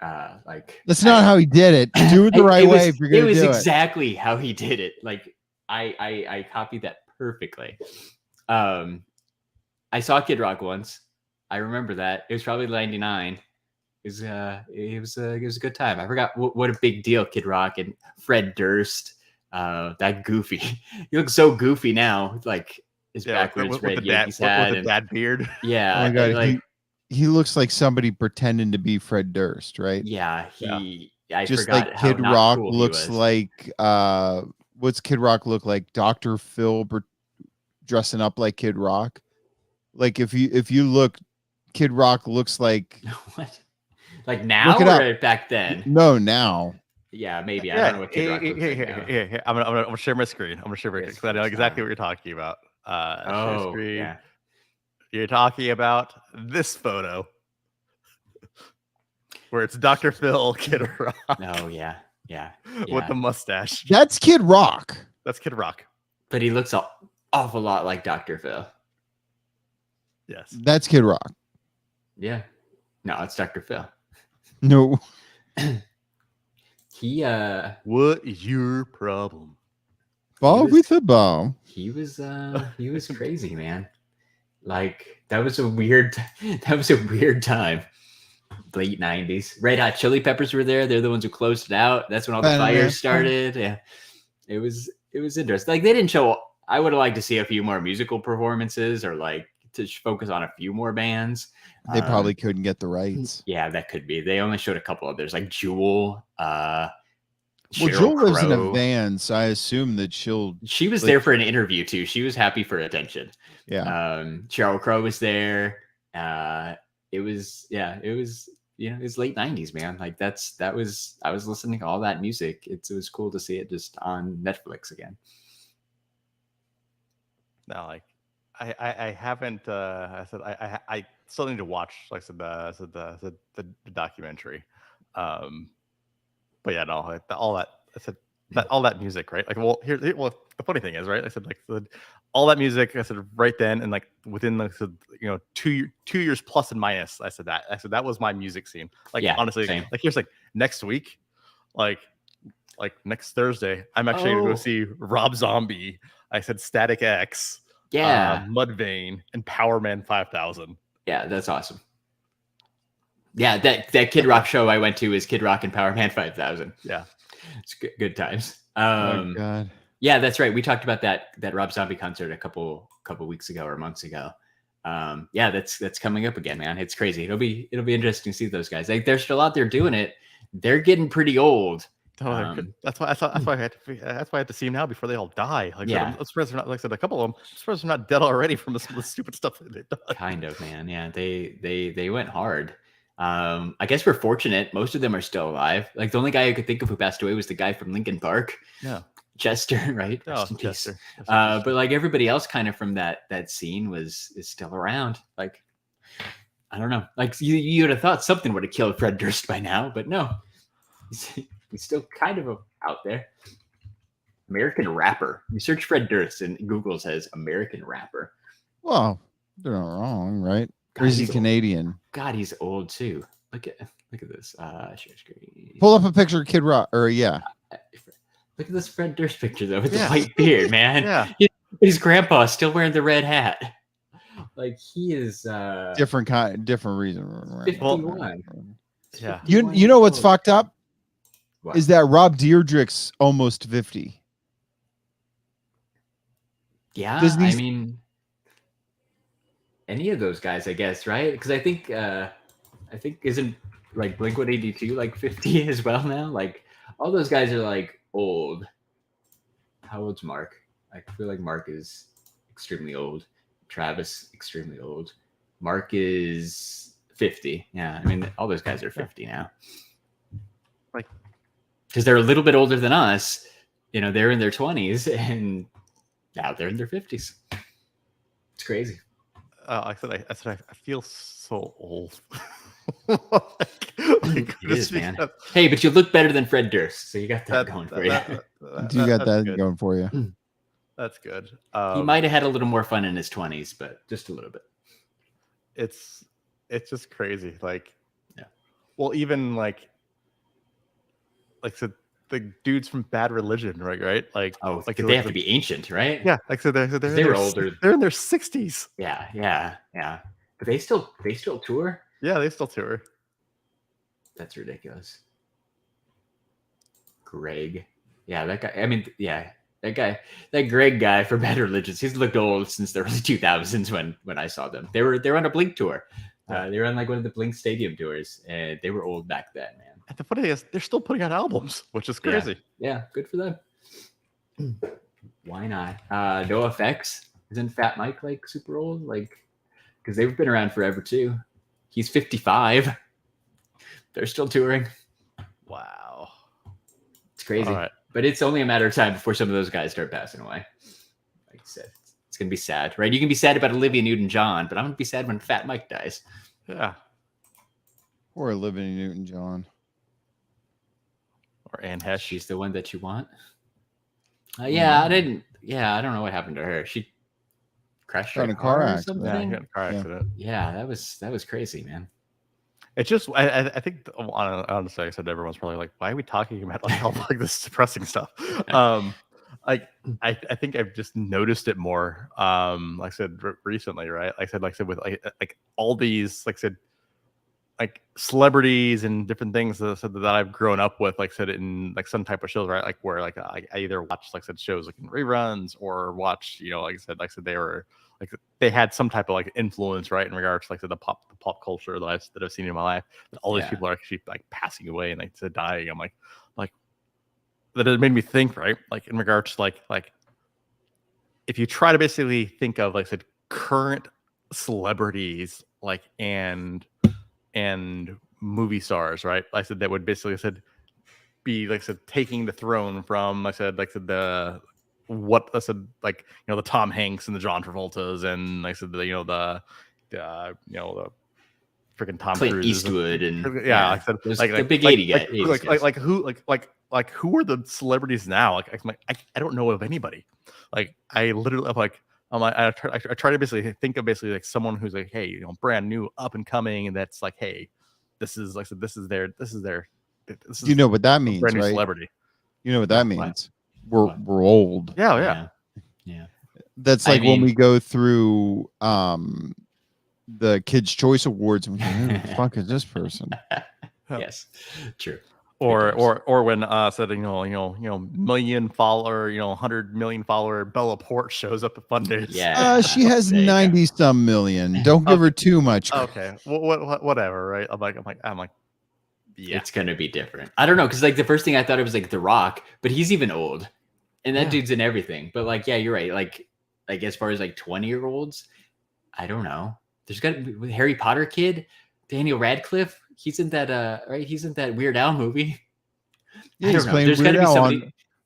That's not how he did it. Do it the right way if you're gonna do it. It was exactly how he did it. Like I copied that perfectly. I saw Kid Rock once. I remember that. It was probably 99. It was a good time. I forgot what a big deal Kid Rock and Fred Durst. That goofy. He looks so goofy now. Like his backwards red Yankees hat with a dad beard. Yeah. Oh my God. Like, he looks like somebody pretending to be Fred Durst, right? Yeah. I just forgot like Kid Rock cool looks like. What's Kid Rock look like? Dr. Phil dressing up like Kid Rock. Like if you look, Kid Rock looks like what? Like now or back then? No, now. Yeah, maybe. I don't know what Kid Rock looks like now. Here. I'm gonna share my screen. I'm gonna share my screen because I know exactly what you're talking about. Share screen. Yeah. You're talking about this photo where it's Dr. Phil, Kid Rock. Oh yeah. With the mustache. That's Kid Rock. That's Kid Rock. But he looks an awful lot like Dr. Phil. Yes. That's Kid Rock. Yeah. No, it's Dr. Phil. No. What is your problem? Ball with a ball. He was crazy, man. Like that was a weird time. Late 90s. Red Hot Chili Peppers were there. They're the ones who closed it out. That's when all the fires started. Yeah. It was interesting. Like they didn't show. I would have liked to see a few more musical performances or like to focus on a few more bands. They probably couldn't get the rights. Yeah, that could be. They only showed a couple others, like Jewel. Jewel lives in a van, so I assume that she was there for an interview too. She was happy for attention. Yeah. Sheryl Crow was there. It was late 90s, man. Like I was listening to all that music. It was cool to see it just on Netflix again. No, like I haven't. I said I still need to watch. Like I said the documentary. But yeah, no, all that. I said that all that music, right? Like, well, the funny thing is, right? I said like all that music. I said right then, and like within like 2 years plus and minus. I said that was my music scene. Like honestly, same. Like here's like next week, like next Thursday, I'm actually gonna go see Rob Zombie. I said Static X. Yeah, Mudvayne and Power Man 5000. Yeah, that's awesome. Yeah, that Kid Rock show I went to is Kid Rock and Power Man 5000. Yeah, it's good times. Oh God. Yeah, that's right. We talked about that Rob Zombie concert a couple weeks ago or months ago. Yeah, that's coming up again, man. It's crazy. It'll be interesting to see those guys. Like they're still out there doing it. They're getting pretty old. That's why I had to see them now before they all die. Like, yeah, I'm surprised they're not. Like I said, a couple of them. I'm surprised they're not dead already from some of the stupid stuff that they've done. Kind of, man. Yeah, they went hard. I guess we're fortunate. Most of them are still alive. Like the only guy I could think of who passed away was the guy from Linkin Park. Yeah, Chester, right? Oh, Rest in peace. Chester. But like everybody else kind of from that scene is still around. Like, I don't know. Like you would have thought something would have killed Fred Durst by now, but no. He's still kind of out there. American rapper. You search Fred Durst and Google says American rapper. Well, they're not wrong, right? God, Or is he he's Canadian? God, he's old too. Look at this. Share screen. Pull up a picture of Kid Rock, or yeah. Look at this Fred Durst picture though with Yeah. the white beard, man. Yeah. His grandpa still wearing the red hat. Like he is Different reason. Right? 51. Yeah. You know what's fucked up? What? Is that Rob Dyrdek's almost 50. Yeah, Doesn't he- I mean, any of those guys, I guess, right? Because I think isn't like Blink-182 like 50 as well now? Like all those guys are like old. How old's Mark? I feel like Mark is extremely old. Travis extremely old. Mark is 50. Yeah, I mean all those guys are 50 now. Like, because they're a little bit older than us. You know, they're in their 20s and now they're in their 50s. It's crazy. I said I feel so old. It is, man. Hey, but you look better than Fred Durst, so you got that going for you. You got that good. going for you. That's good. He might have had a little more fun in his 20s, but just a little bit. It's just crazy. Like, yeah. Well, even like the dudes from Bad Religion, right? Like, like they have to be ancient, right? Yeah, like so they were older. They're in their 60s. Yeah. But they still tour. Yeah, they still tour. That's ridiculous. Greg, yeah, that guy. I mean, yeah, that Greg guy for Bad Religions. He's looked old since the early 2000s when I saw them. They were on a Blink tour. They were on like one of the Blink stadium tours, and they were old back then, man. And the funny is, they're still putting out albums, which is crazy. Yeah, good for them. Why not? NoFX, isn't Fat Mike like super old? Like, because they've been around forever too. He's 55. They're still touring. Wow, it's crazy. Right. But it's only a matter of time before some of those guys start passing away. Like I said, it's gonna be sad, right? You can be sad about Olivia Newton-John, but I'm gonna be sad when Fat Mike dies. Yeah. Or Olivia Newton-John. Or Anne Hesh. She's the one that you want. Yeah, I didn't. Yeah, I don't know what happened to her. She crashed in a car car or accident. something. Yeah, he got in a car accident. Yeah, that was crazy, man. It's just, I think, honestly, I said everyone's probably like, why are we talking about like this depressing stuff? I think I've just noticed it more. Like I said recently, right? Like I said with like all these, like I said, like celebrities and different things that I've grown up with, like I said, in like some type of shows, right? Like where like I either watch, like I said, shows like in reruns or watch, you know, like I said, they were like they had some type of like influence, right, in regards to like the pop culture that I've seen in my life. And all these people are actually like passing away and like dying. I'm like that it made me think, right? Like in regards to like if you try to basically think of like I said current celebrities like and movie stars, right? Like I said that would basically be like I said taking the throne from the Tom Hanks and the John Travoltas and like I said the freaking Tom Clint Cruise Eastwood and like I said the big 80 guy. Who are the celebrities now? Like I don't know of anybody. Like I literally I try to basically think of basically like someone who's like, hey, you know, brand new, up and coming, and that's like, hey, this is You know what that means, brand new right? celebrity. You know what that means? We're old. Yeah. That's like when we go through the Kids' Choice Awards and who the fuck is this person? Yes, true. Or when said million follower 100 million follower Bella Porte shows up at Fun Days. Yeah, she has 90 some million. Don't give her too much. Okay, whatever, right? I'm like, yeah, it's gonna be different. I don't know, because like the first thing I thought it was like The Rock, but he's even old, and that dude's in everything. But like, yeah, you're right. Like as far as like 20-year-olds, I don't know. There's got to be Harry Potter kid, Daniel Radcliffe. He's in that right. He's in that Weird Al movie. Yeah, he's playing Weird Al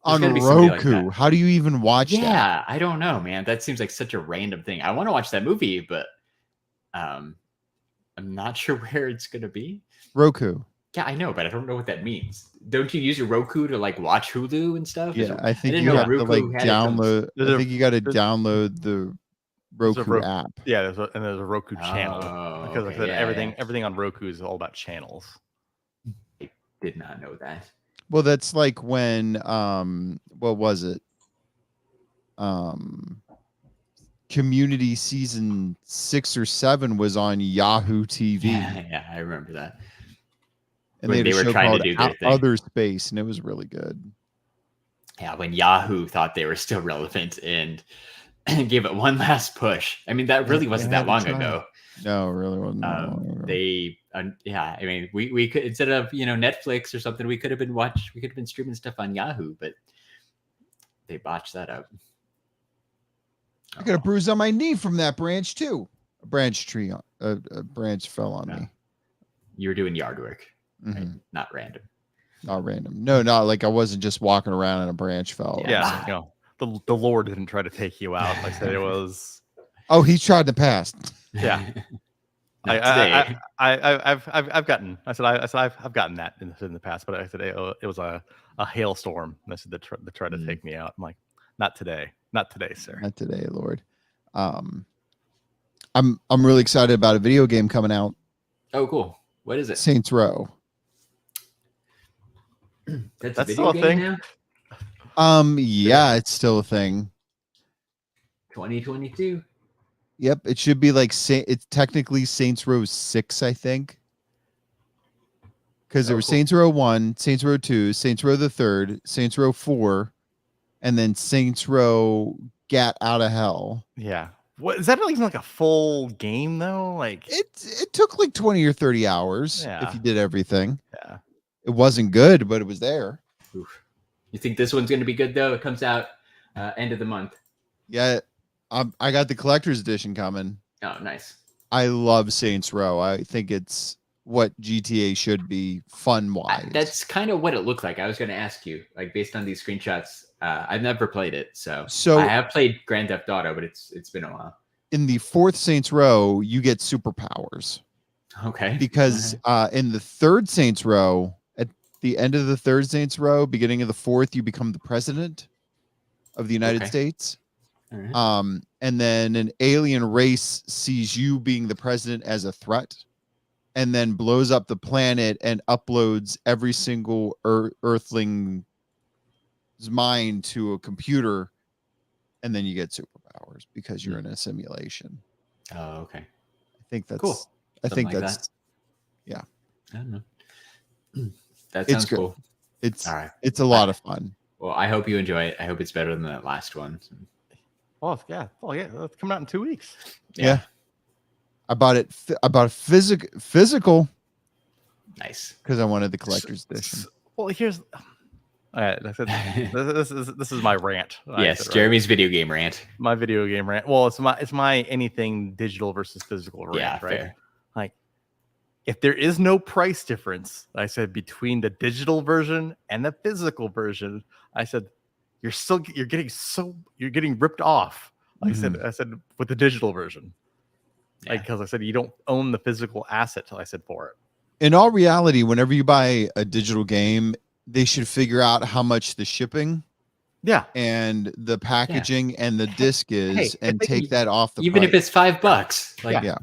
on gotta be somebody like Roku. that. How do you even watch that? Yeah, I don't know, man. That seems like such a random thing. I want to watch that movie, but I'm not sure where it's gonna be. Roku. Yeah, I know, but I don't know what that means. Don't you use your Roku to like watch Hulu and stuff? Yeah, I think didn't you know have to Roku like had its own- download. I think you got to download the There's a Roku app. Yeah, there's a Roku channel Oh, because like I okay, said, yeah, everything on Roku is all about channels. I did not know that. Well, that's like when what was it? Community season 6 or 7 was on Yahoo TV. Yeah, I remember that. And When had they a were show trying to called do their thing. Other Space, and it was really good. Yeah, when Yahoo thought they were still relevant and gave it one last push. I mean, that really wasn't that long ago. No, it really wasn't that long ago. Yeah, I mean, we could, instead of Netflix or something, we could have been streaming stuff on Yahoo, but they botched that up. I got a bruise on my knee from that branch too. A branch fell on me. You were doing yard work, right? Mhm. Not random. Not random. No, not like I wasn't just walking around and a branch fell. Yeah, the Lord didn't try to take you out. Like I said, it was. Oh, he tried in the past. Yeah. Not today. I've gotten. I've gotten that in the past, but I said it was a hailstorm. And I said they tried to take me out. I'm like, not today, sir. Not today, Lord. I'm really excited about a video game coming out. Oh, cool. What is it? Saints Row. That's That's a still video a game thing? now? Yeah, it's still a thing. 2022. Yep, it should be like it's technically Saints Row 6, I think. Because there was cool. Saints Row 1, Saints Row 2, Saints Row the Third, Saints Row 4, and then Saints Row Gat Out of Hell. Yeah. What is that like a full game though? Like It took like 20 or 30 hours Yeah. if you did everything. yeah. It wasn't good, but it was there. Oof. You think this one's going to be good though? It comes out end of the month. Yeah, I got the collector's edition coming. Oh, nice. I love Saints Row. I think it's what GTA should be fun-wise. That's kind of what it looked like. I was going to ask you, like based on these screenshots. I've never played it, so I have played Grand Theft Auto, but it's been a while. In the 4th Saints Row, you get superpowers. Okay. Because in the 3rd Saints Row, at the end of the 3rd Saints Row, beginning of the 4th, you become the president of the United States. All right. And then an alien race sees you being the president as a threat, and then blows up the planet and uploads every single Earthling's mind to a computer, and then you get superpowers because you're in a simulation. Oh, okay. I think that's Cool. I Something think like that's I don't know. That It's sounds good. cool. it's All right. it's a lot of fun. Well, I hope you enjoy it. I hope it's better than that last one. Oh yeah. It's coming out in 2 weeks. Yeah. I bought it physical Nice. because I wanted the collector's edition. Well, here's. I said this is my rant. Yes, Jeremy's video game rant. My video game rant. Well, it's my anything digital versus physical rant, Yeah, right? fair. Like, if there is no price difference, I said between the digital version and the physical version, I said you're getting ripped off. I said with the digital version, like because I said you don't own the physical asset. I said for it. In all reality, whenever you buy a digital game, they should figure out how much the shipping and the packaging and the disc is, and take that off the even price. if it's $5. Like, Yeah.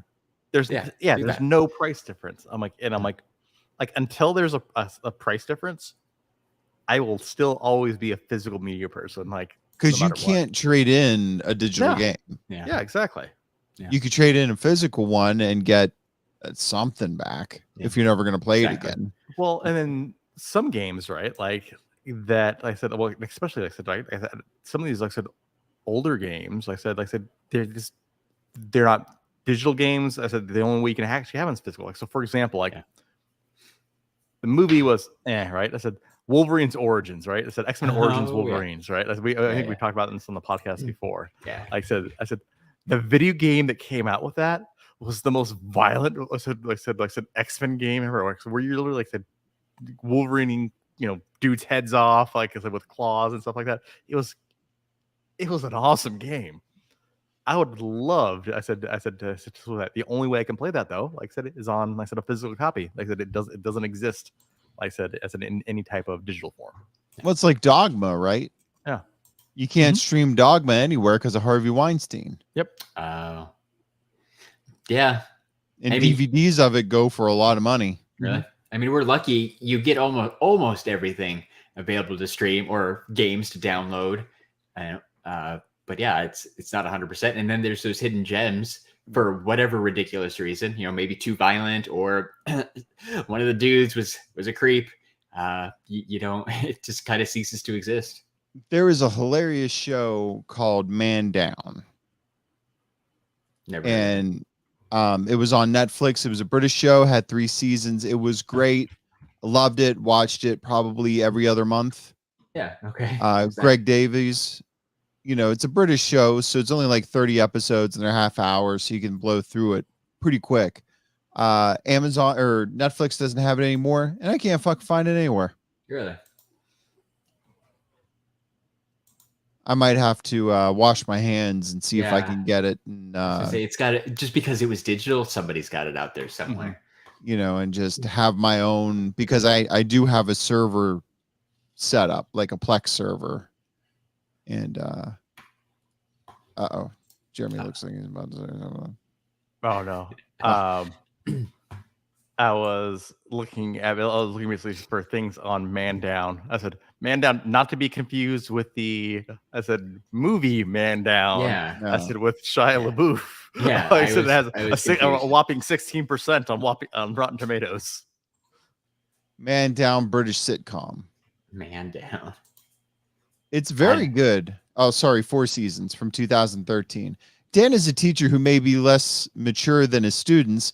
There's do there's that. no price difference. I'm like until there's a price difference, I will still always be a physical media person. Like Because no you matter what. can't trade in a digital No. game. Yeah, exactly. Yeah. You could trade in a physical one and get something back if you're never going to play it again. Well, and then some games, right? Like that, like I said, well, especially like I said, right? I said, some of these, like I said, older games, like I said, they're not digital games. I said the only way you can actually have them is physical. Like so, for example, like the movie was right. I said Wolverine's Origins, right? I said X-Men Origins Wolverines, right? I think we talked about this on the podcast before. Yeah. I said the video game that came out with that was the most violent. I said X-Men game ever. Where you literally like said Wolverine dudes' heads off, like I said, with claws and stuff like that. It was an awesome game. I would love. I said that the only way I can play that though, like I said, is on a physical copy. Like I said, it doesn't exist. Like I said, in any type of digital form. Well, it's like Dogma, right? Yeah. You can't stream Dogma anywhere because of Harvey Weinstein. Yep. Yeah. And DVDs of it go for a lot of money. Really? I mean, we're lucky. You get almost everything available to stream or games to download. But yeah, it's not 100%. And then there's those hidden gems for whatever ridiculous reason. Maybe too violent, or one of the dudes was a creep. You don't. It just kind of ceases to exist. There was a hilarious show called Man Down. Never. And it was on Netflix. It was a British show, had 3 seasons. It was great. Loved it. Watched it probably every other month. Yeah. Okay. Greg Davies. It's a British show, so it's only like 30 episodes and they're half hours, so you can blow through it pretty quick. Amazon or Netflix doesn't have it anymore, and I can't fucking find it anywhere. Really? I might have to wash my hands and see if I can get it. And, it's got it just because it was digital. Somebody's got it out there somewhere. And just have my own, because I do have a server set up, like a Plex server. And Jeremy looks like he's about to say something. Oh no. I was looking basically for things on Man Down. I said Man Down, not to be confused with movie Man Down. Yeah. No. I said with Shia LaBeouf. Yeah. I said it has a whopping 16% on Rotten Tomatoes. Man Down, British sitcom. Man Down. It's very good. Oh, sorry, 4 seasons from 2013. Dan is a teacher who may be less mature than his students.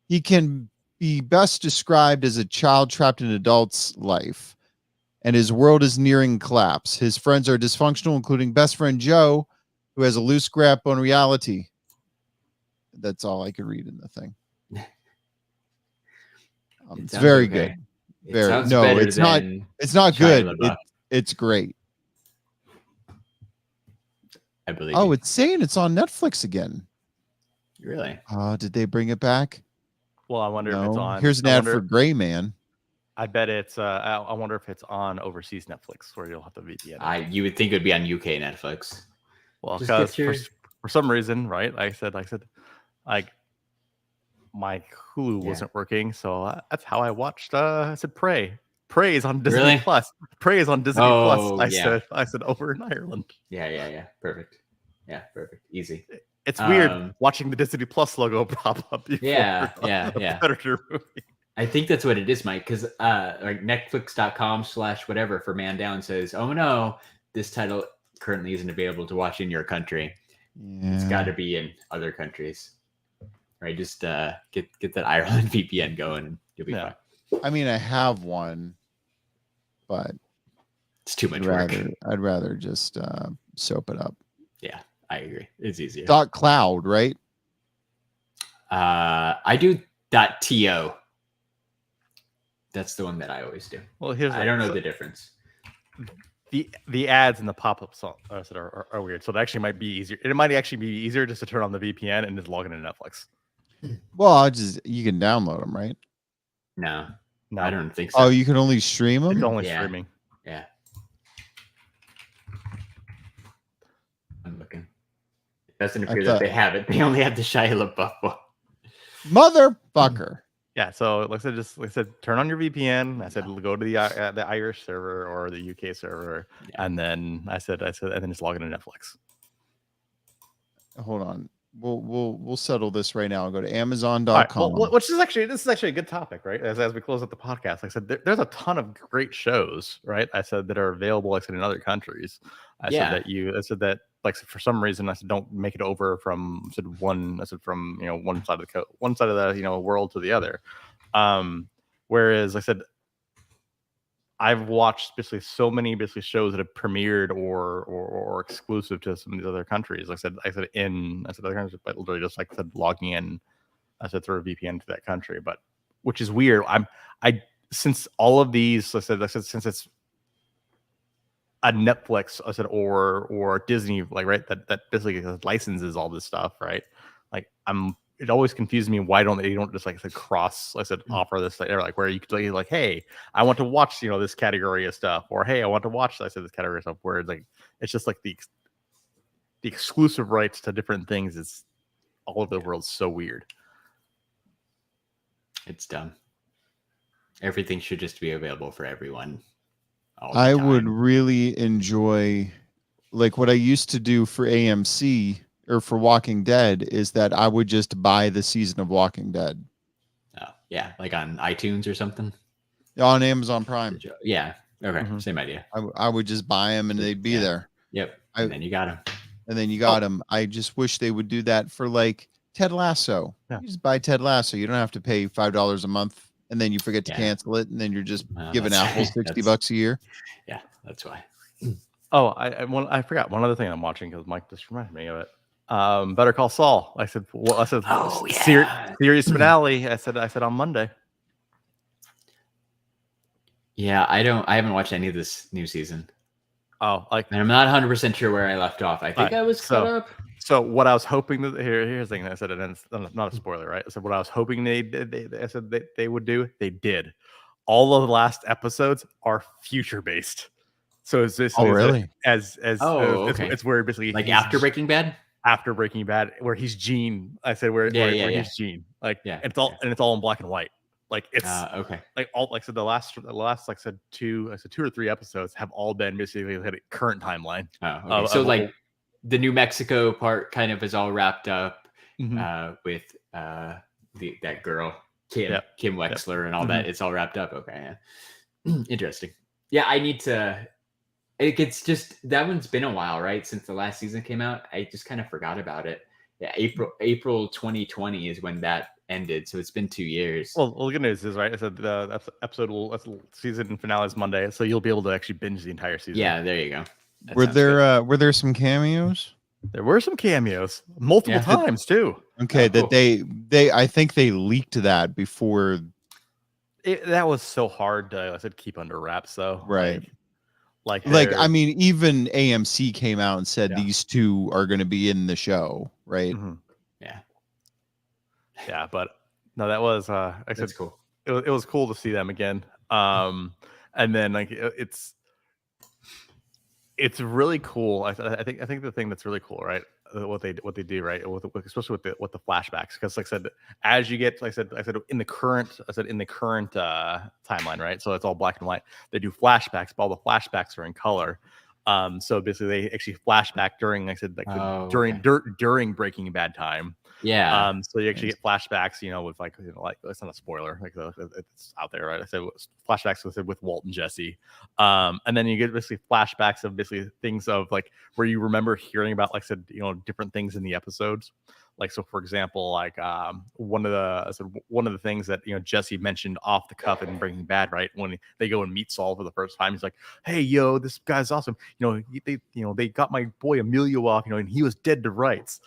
He can be best described as a child trapped in an adult's life, and his world is nearing collapse. His friends are dysfunctional, including best friend Joe, who has a loose grip on reality. That's all I could read in the thing. It's very good. Very no, it's not. It's not good. It's great. I believe. Oh, it's saying it's on Netflix again. Really? Did they bring it back? Well, I wonder if it's on. Here's an ad for Gray Man. I bet it's. I wonder if it's on overseas Netflix, where you'll have to VPN. You would think it would be on UK Netflix. Well, because for some reason, right? Like I said, like my Hulu wasn't working, so that's how I watched. I said Prey. Prey is on Disney Plus. Prey is on Disney Plus. I said over in Ireland. Yeah. Perfect. Yeah, perfect. Easy. It's weird watching the Disney Plus logo pop up. Yeah. Predator movie. I think that's what it is, Mike. Because like Netflix.com/whatever for Man Down says, "Oh no, this title currently isn't available to watch in your country. Yeah. It's got to be in other countries." Right? Just get that Ireland VPN going, and you'll be fine. I mean, I have one. But it's too much work. I'd rather just soap it up. Yeah, I agree. It's easier. .cloud, right? I do .to. That's the one that I always do. Well, I don't know the difference. The ads and the pop-ups are weird. So it actually might be easier. It might actually be easier just to turn on the VPN and just log into Netflix. Well, you can download them, right? No, I don't think so. Oh, you can only stream them? It's only streaming. Yeah. I'm looking. It doesn't appear that they have it. They only have the Shia LaBeouf one. Motherfucker. Yeah, so like I said, turn on your VPN. I said go to the Irish server or the UK server, and then I said, and then just log into Netflix. Hold on. We'll settle this right now. I'll go to Amazon.com. Right, well, this is actually a good topic, right? As we close up the podcast, like I said, there's a ton of great shows, right? I said that are available, like I said, in other countries. I said that like for some reason I said don't make it over from one side of the world to the other. Whereas like I said, I've watched basically so many shows that have premiered or exclusive to some of these other countries. Like I said other countries, but literally just like I said, logging in, through a VPN to that country. But which is weird. since all of these, I said since it's a Netflix, I said, or Disney, like, right, that basically licenses all this stuff, right? Like, it always confused me, why don't they just like cross, I said, offer this, like where you could like, hey, I want to watch, this category of stuff, or hey, I want to watch, I said, this category of stuff, where it's like, it's just like the exclusive rights to different things is all over the world, so weird. It's dumb. Everything should just be available for everyone. I would really enjoy, like, what I used to do for AMC or for Walking Dead is that I would just buy the season of Walking Dead. Oh, yeah, like on iTunes or something? On Amazon Prime. Yeah, okay, same idea. I would just buy them and they'd be there. Yep, and then you got them. And then you got them. I just wish they would do that for, like, Ted Lasso. Yeah. You just buy Ted Lasso. You don't have to pay $5 a month, and then you forget to cancel it, and then you're just giving Apple $60 a year. Yeah, that's why. Oh, I forgot one other thing I'm watching because Mike just reminded me of it. Better Call Saul. I said series finale. I said on Monday. Yeah, I haven't watched any of this new season. Oh, like, and I'm not 100% sure where I left off. I think I was caught up. So what I was hoping that here's the thing. I said, and it's not a spoiler, right? I said what I was hoping they would do. They did. All of the last episodes are future based. So it's this. Oh, really? It's where basically like after Breaking Bad. After Breaking Bad, where he's Gene. I said where he's Gene. Like, it's all in black and white. Like, it's okay. Like, all, like, so the last like I said 2 or 3 episos have all been basically had a current timeline. Oh, okay. So like the New Mexico part kind of is all wrapped up with that girl Kim Wexler and all that. It's all wrapped up. Okay, yeah. Interesting. Yeah, I need to. It's just that one's been a while, right? Since the last season came out, I just kind of forgot about it. Yeah, April 2020 is when that ended, so it's been 2 years. Well, the good news is, right, I said the season finale is Monday, so you'll be able to actually binge the entire season. Yeah, there you go. Were there some cameos? There were some cameos multiple times too. Okay, that they I think they leaked that before. That was so hard to keep under wraps, though. Right. Like I mean, even AMC came out and said these two are going to be in the show, right? Mm-hmm. Yeah, but no, that was that's cool. It was cool to see them again. And then like it's really cool. I think the thing that's really cool, right? What they do, right? Especially with the flashbacks, because like I said, as you get, like I said in the current timeline, right? So it's all black and white. They do flashbacks, but all the flashbacks are in color. So basically, they actually flashback during, like I said, during Breaking Bad time. Yeah. So you actually get flashbacks, with like it's not a spoiler, like it's out there, right? I said flashbacks with Walt and Jesse, and then you get basically flashbacks of basically things of like where you remember hearing about, like I said, different things in the episodes. Like, so for example, like one of the things that Jesse mentioned off the cuff in Breaking Bad, right? When they go and meet Saul for the first time, he's like, "Hey, yo, this guy's awesome. They got my boy Emilio off, and he was dead to rights."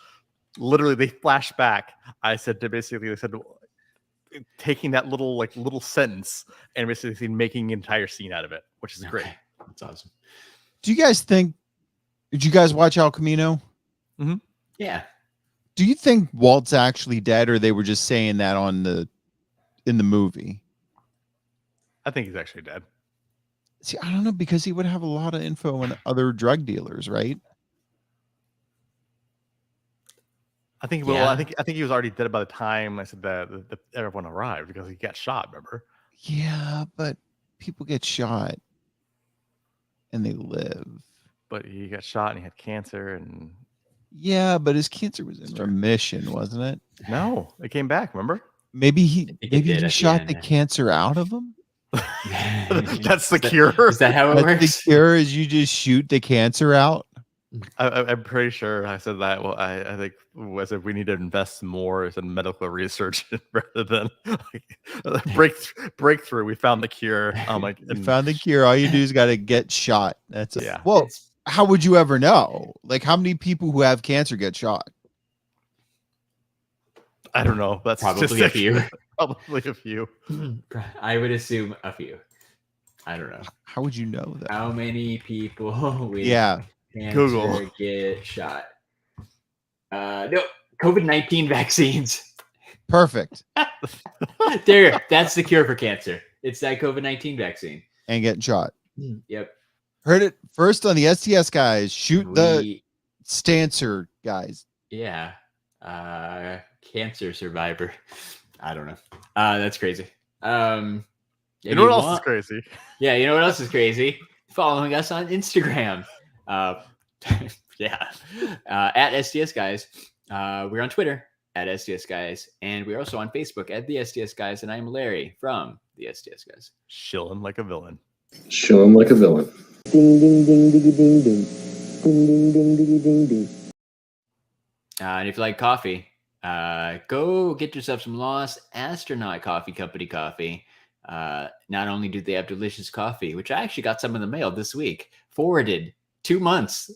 Literally, they flash back. I said to basically, they said taking that little sentence and basically making an entire scene out of it, which is great. That's awesome. Did you guys watch El Camino? Mm-hmm. Yeah. Do you think Walt's actually dead, or they were just saying that in the movie? I think he's actually dead. See, I don't know, because he would have a lot of info on other drug dealers, right? I think I think he was already dead by the time I said that everyone arrived, because he got shot. Remember? Yeah, but people get shot and they live. But he got shot and he had cancer, and but his cancer was in remission, wasn't it? No, it came back. Remember? Maybe he shot the cancer out of him. That's the cure. Is that how it works? The cure is you just shoot the cancer out. I'm pretty sure I said that. Well, I think I said we need to invest more in medical research rather than breakthrough. We found the cure. You found the cure. All you do is got to get shot. That's it. Yeah. Well, how would you ever know? Like, how many people who have cancer get shot? I don't know. That's probably a few. Probably a few. I would assume a few. I don't know. How would you know that? How many people with Yeah. cancer Google. get shot? No, COVID-19 vaccines. Perfect. There, that's the cure for cancer. It's that COVID-19 vaccine. And getting shot. Yep. Heard it first on the STS guys. Shoot the We- stancer guys. Yeah. Cancer survivor. I don't know. That's crazy. You know what else is crazy? Yeah, you know what else is crazy? Following us on Instagram. Yeah. At STS Guys. We're on Twitter at STS Guys. And we're also on Facebook at the STS Guys. And I'm Larry from the STS Guys. Shilling like a villain. Shilling like a villain. Ding ding ding diggy ding ding. Ding ding ding diggy ding ding. And if you like coffee, go get yourself some Lost Astronaut Coffee Company coffee. Not only do they have delicious coffee, which I actually got some in the mail this week, forwarded 2 months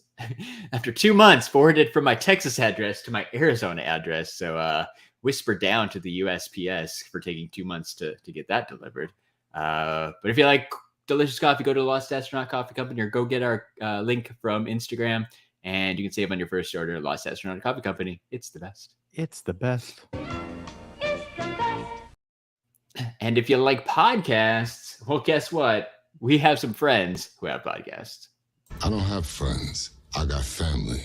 after 2 months, forwarded from my Texas address to my Arizona address. So whisper down to the USPS for taking 2 months to get that delivered. But if you like delicious coffee, go to Lost Astronaut Coffee Company or go get our link from Instagram and you can save on your first order. Lost Astronaut Coffee Company. It's the best. It's the best. And if you like podcasts, well, guess what? We have some friends who have podcasts. I don't have friends. I got family.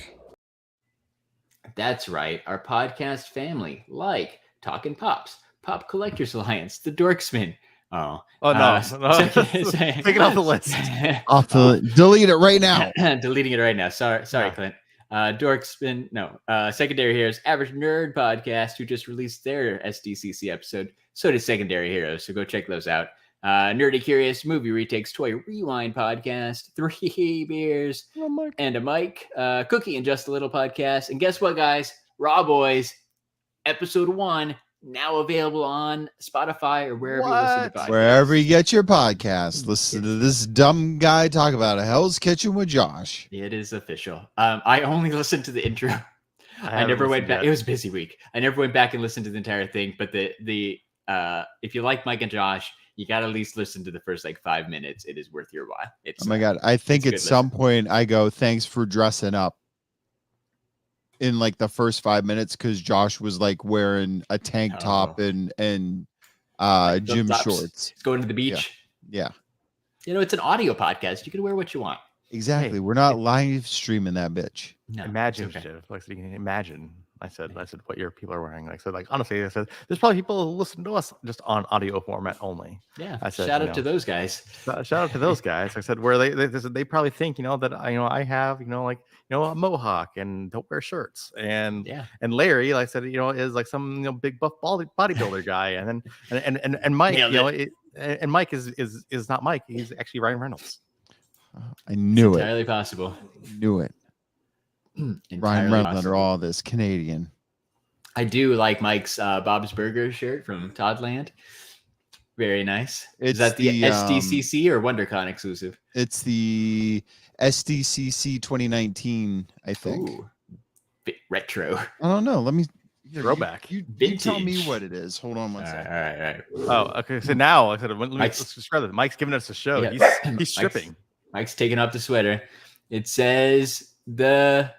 That's right. Our podcast family, like Talkin' Pops, Pop Collectors Alliance, The Dorksman. No. Take it off the list. Off the delete it right now. Deleting it right now. Sorry, Clint. Dorksman, no. Secondary Heroes, Average Nerd Podcast, who just released their SDCC episode. So did Secondary Heroes, so go check those out. Nerdy Curious, Movie Retakes, Toy Rewind Podcast, 3 Beers, and a Mic, Cookie and Just a Little Podcast. And guess what, guys? Raw Boys, Episode 1, now available on Spotify or wherever you listen to podcasts. Wherever you get your podcast, listen to this dumb guy talk about a Hell's Kitchen with Josh. It is official. I only listened to the intro. I never went back. It was a busy week. I never went back and listened to the entire thing. But the if you like Mike and Josh, you got to at least listen to the first 5 minutes. It is worth your while. It's oh my God. I think at some point I go, thanks for dressing up in the first 5 minutes. Cause Josh was wearing a tank top and gym shorts. It's going to the beach. Yeah. It's an audio podcast. You can wear what you want. Exactly. Hey, we're not live streaming that bitch. No, imaginative. So you can imagine. I said what your people are wearing. Honestly, I said there's probably people who listen to us just on audio format only. Yeah. I said, shout out to those guys. Shout out to those guys. I said where they probably think that I have a mohawk and don't wear shirts and Larry, like I said, is some big buff bodybuilder guy and Mike, and Mike is not Mike. He's actually Ryan Reynolds. I knew it's it. Entirely possible. Knew it. Ryan Reynolds under all this Canadian. I do like Mike's Bob's Burger shirt from Toddland. Very nice. Is that the SDCC or WonderCon exclusive? It's the SDCC 2019, I think. Ooh, bit retro. I don't know. Let me throwback. You tell me what it is. Hold on one second. All right. Oh, okay. So now, like I said, let's describe it. Mike's giving us a show. Yeah. He's stripping. Mike's taking off the sweater. It says the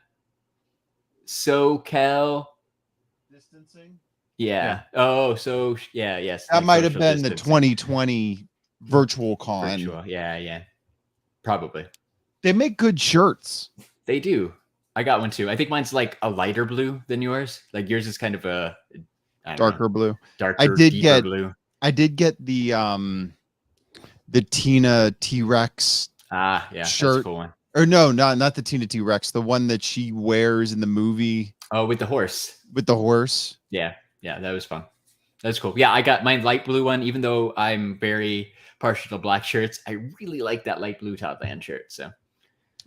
SoCal distancing. Yeah. Oh, so yeah, yes. That might have been the 2020 virtual con. Yeah. Probably. They make good shirts. They do. I got one too. I think mine's a lighter blue than yours. Yours is kind of a darker blue. Deeper blue. I did get the Tina T-Rex shirt. That's a cool one. Or no, not the Tina T-Rex, the one that she wears in the movie. Oh, with the horse. Yeah, that was fun. That's cool. Yeah, I got my light blue one, even though I'm very partial to black shirts. I really like that light blue Toddland shirt. So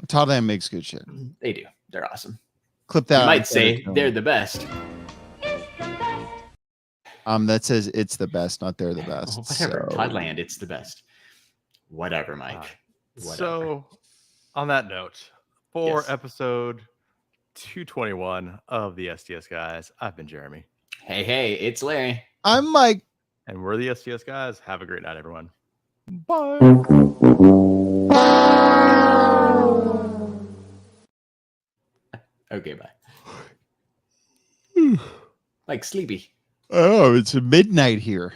Toddland makes good shit. They do. They're awesome. Clip that. You might say they're the best. That says it's the best, not they're the best. Whatever. So. Toddland, it's the best. Whatever, Mike. Whatever. So on that note, for episode 221 of the STS Guys, I've been Jeremy. Hey, it's Larry. I'm Mike. And we're the STS guys. Have a great night, everyone. Bye. Okay, bye. Like sleepy. Oh, it's midnight here.